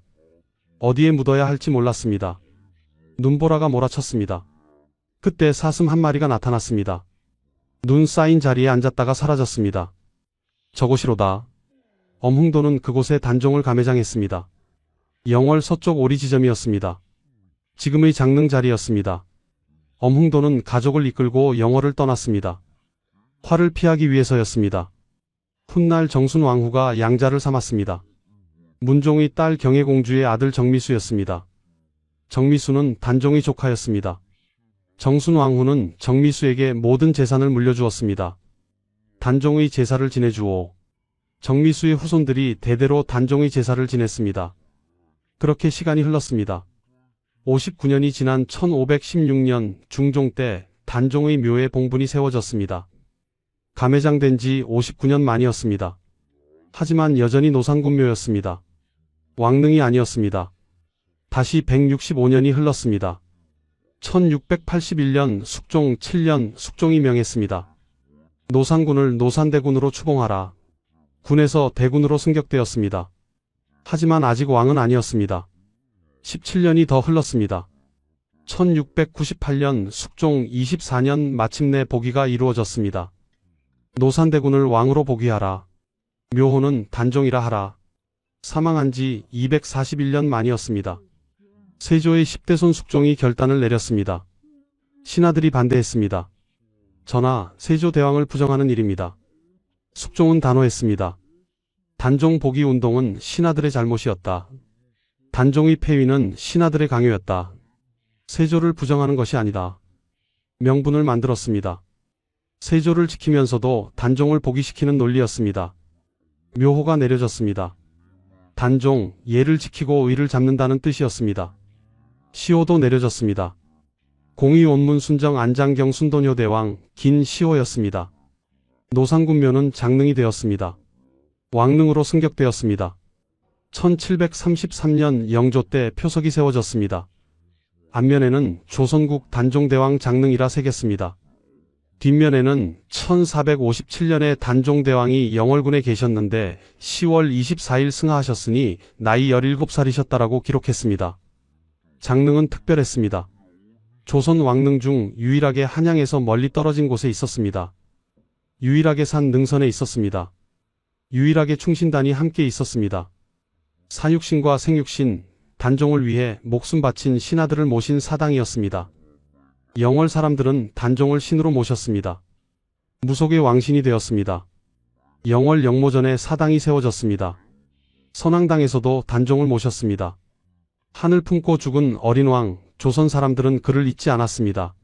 어디에 묻어야 할지 몰랐습니다. 눈보라가 몰아쳤습니다. 그때 사슴 한 마리가 나타났습니다. 눈 쌓인 자리에 앉았다가 사라졌습니다. 저곳이로다. 엄흥도는 그곳에 단종을 감회장했습니다. 영월 서쪽 오리 지점이었습니다. 지금의 장릉 자리였습니다. 엄흥도는 가족을 이끌고 영월을 떠났습니다. 화를 피하기 위해서였습니다. 훗날 정순왕후가 양자를 삼았습니다. 문종의 딸 경혜공주의 아들 정미수였습니다. 정미수는 단종의 조카였습니다. 정순왕후는 정미수에게 모든 재산을 물려주었습니다. 단종의 제사를 지내주오. 정미수의 후손들이 대대로 단종의 제사를 지냈습니다. 그렇게 시간이 흘렀습니다. 59년이 지난 1516년 중종 때 단종의 묘에 봉분이 세워졌습니다. 감회장된 지 59년 만이었습니다. 하지만 여전히 노상군묘였습니다. 왕릉이 아니었습니다. 다시 165년이 흘렀습니다. 1681년 숙종 7년 숙종이 명했습니다. 노상군을 노산대군으로 추봉하라. 군에서 대군으로 승격되었습니다. 하지만 아직 왕은 아니었습니다. 17년이 더 흘렀습니다. 1698년 숙종 24년 마침내 복위가 이루어졌습니다. 노산대군을 왕으로 복위하라. 묘호는 단종이라 하라. 사망한 지 241년 만이었습니다. 세조의 10대손 숙종이 결단을 내렸습니다. 신하들이 반대했습니다. 전하, 세조대왕을 부정하는 일입니다. 숙종은 단호했습니다. 단종 복위 운동은 신하들의 잘못이었다. 단종의 폐위는 신하들의 강요였다. 세조를 부정하는 것이 아니다. 명분을 만들었습니다. 세조를 지키면서도 단종을 복위시키는 논리였습니다. 묘호가 내려졌습니다. 단종, 예를 지키고 의를 잡는다는 뜻이었습니다. 시호도 내려졌습니다. 공의 원문 순정 안장경 순도뇨 대왕, 긴 시호였습니다. 노상군묘는 장릉이 되었습니다. 왕릉으로 승격되었습니다. 1733년 영조 때 표석이 세워졌습니다. 앞면에는 조선국 단종대왕 장릉이라 새겼습니다. 뒷면에는 1457년에 단종대왕이 영월군에 계셨는데 10월 24일 승하하셨으니 나이 17살이셨다라고 기록했습니다. 장릉은 특별했습니다. 조선 왕릉 중 유일하게 한양에서 멀리 떨어진 곳에 있었습니다. 유일하게 산 능선에 있었습니다. 유일하게 충신단이 함께 있었습니다. 사육신과 생육신, 단종을 위해 목숨 바친 신하들을 모신 사당이었습니다. 영월 사람들은 단종을 신으로 모셨습니다. 무속의 왕신이 되었습니다. 영월 영모전에 사당이 세워졌습니다. 선왕당에서도 단종을 모셨습니다. 한을 품고 죽은 어린 왕, 조선 사람들은 그를 잊지 않았습니다.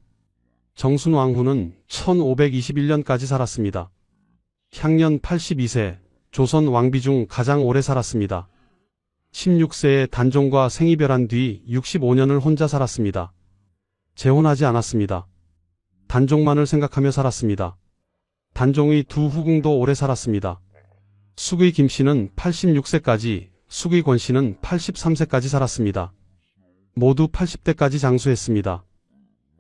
정순왕후는 1521년까지 살았습니다. 향년 82세, 조선 왕비 중 가장 오래 살았습니다. 16세에 단종과 생이별한 뒤 65년을 혼자 살았습니다. 재혼하지 않았습니다. 단종만을 생각하며 살았습니다. 단종의 두 후궁도 오래 살았습니다. 숙의 김씨는 86세까지, 숙의 권씨는 83세까지 살았습니다. 모두 80대까지 장수했습니다.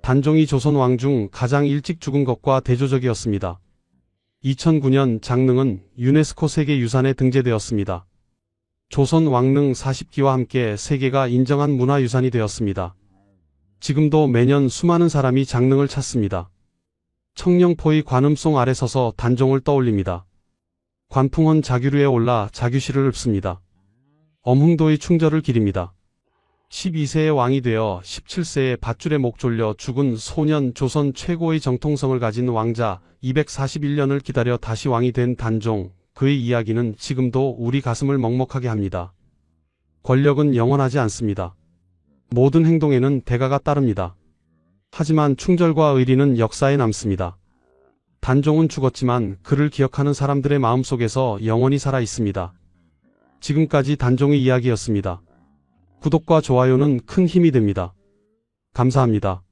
단종이 조선 왕 중 가장 일찍 죽은 것과 대조적이었습니다. 2009년 장릉은 유네스코 세계유산에 등재되었습니다. 조선 왕릉 40기와 함께 세계가 인정한 문화유산이 되었습니다. 지금도 매년 수많은 사람이 장릉을 찾습니다. 청령포의 관음송 아래 서서 단종을 떠올립니다. 관풍원 자규류에 올라 자규시를 읊습니다. 엄흥도의 충절을 기립니다. 12세의 왕이 되어 17세에 밧줄에 목 졸려 죽은 소년, 조선 최고의 정통성을 가진 왕자, 241년을 기다려 다시 왕이 된 단종, 그의 이야기는 지금도 우리 가슴을 먹먹하게 합니다. 권력은 영원하지 않습니다. 모든 행동에는 대가가 따릅니다. 하지만 충절과 의리는 역사에 남습니다. 단종은 죽었지만 그를 기억하는 사람들의 마음속에서 영원히 살아 있습니다. 지금까지 단종의 이야기였습니다. 구독과 좋아요는 큰 힘이 됩니다. 감사합니다.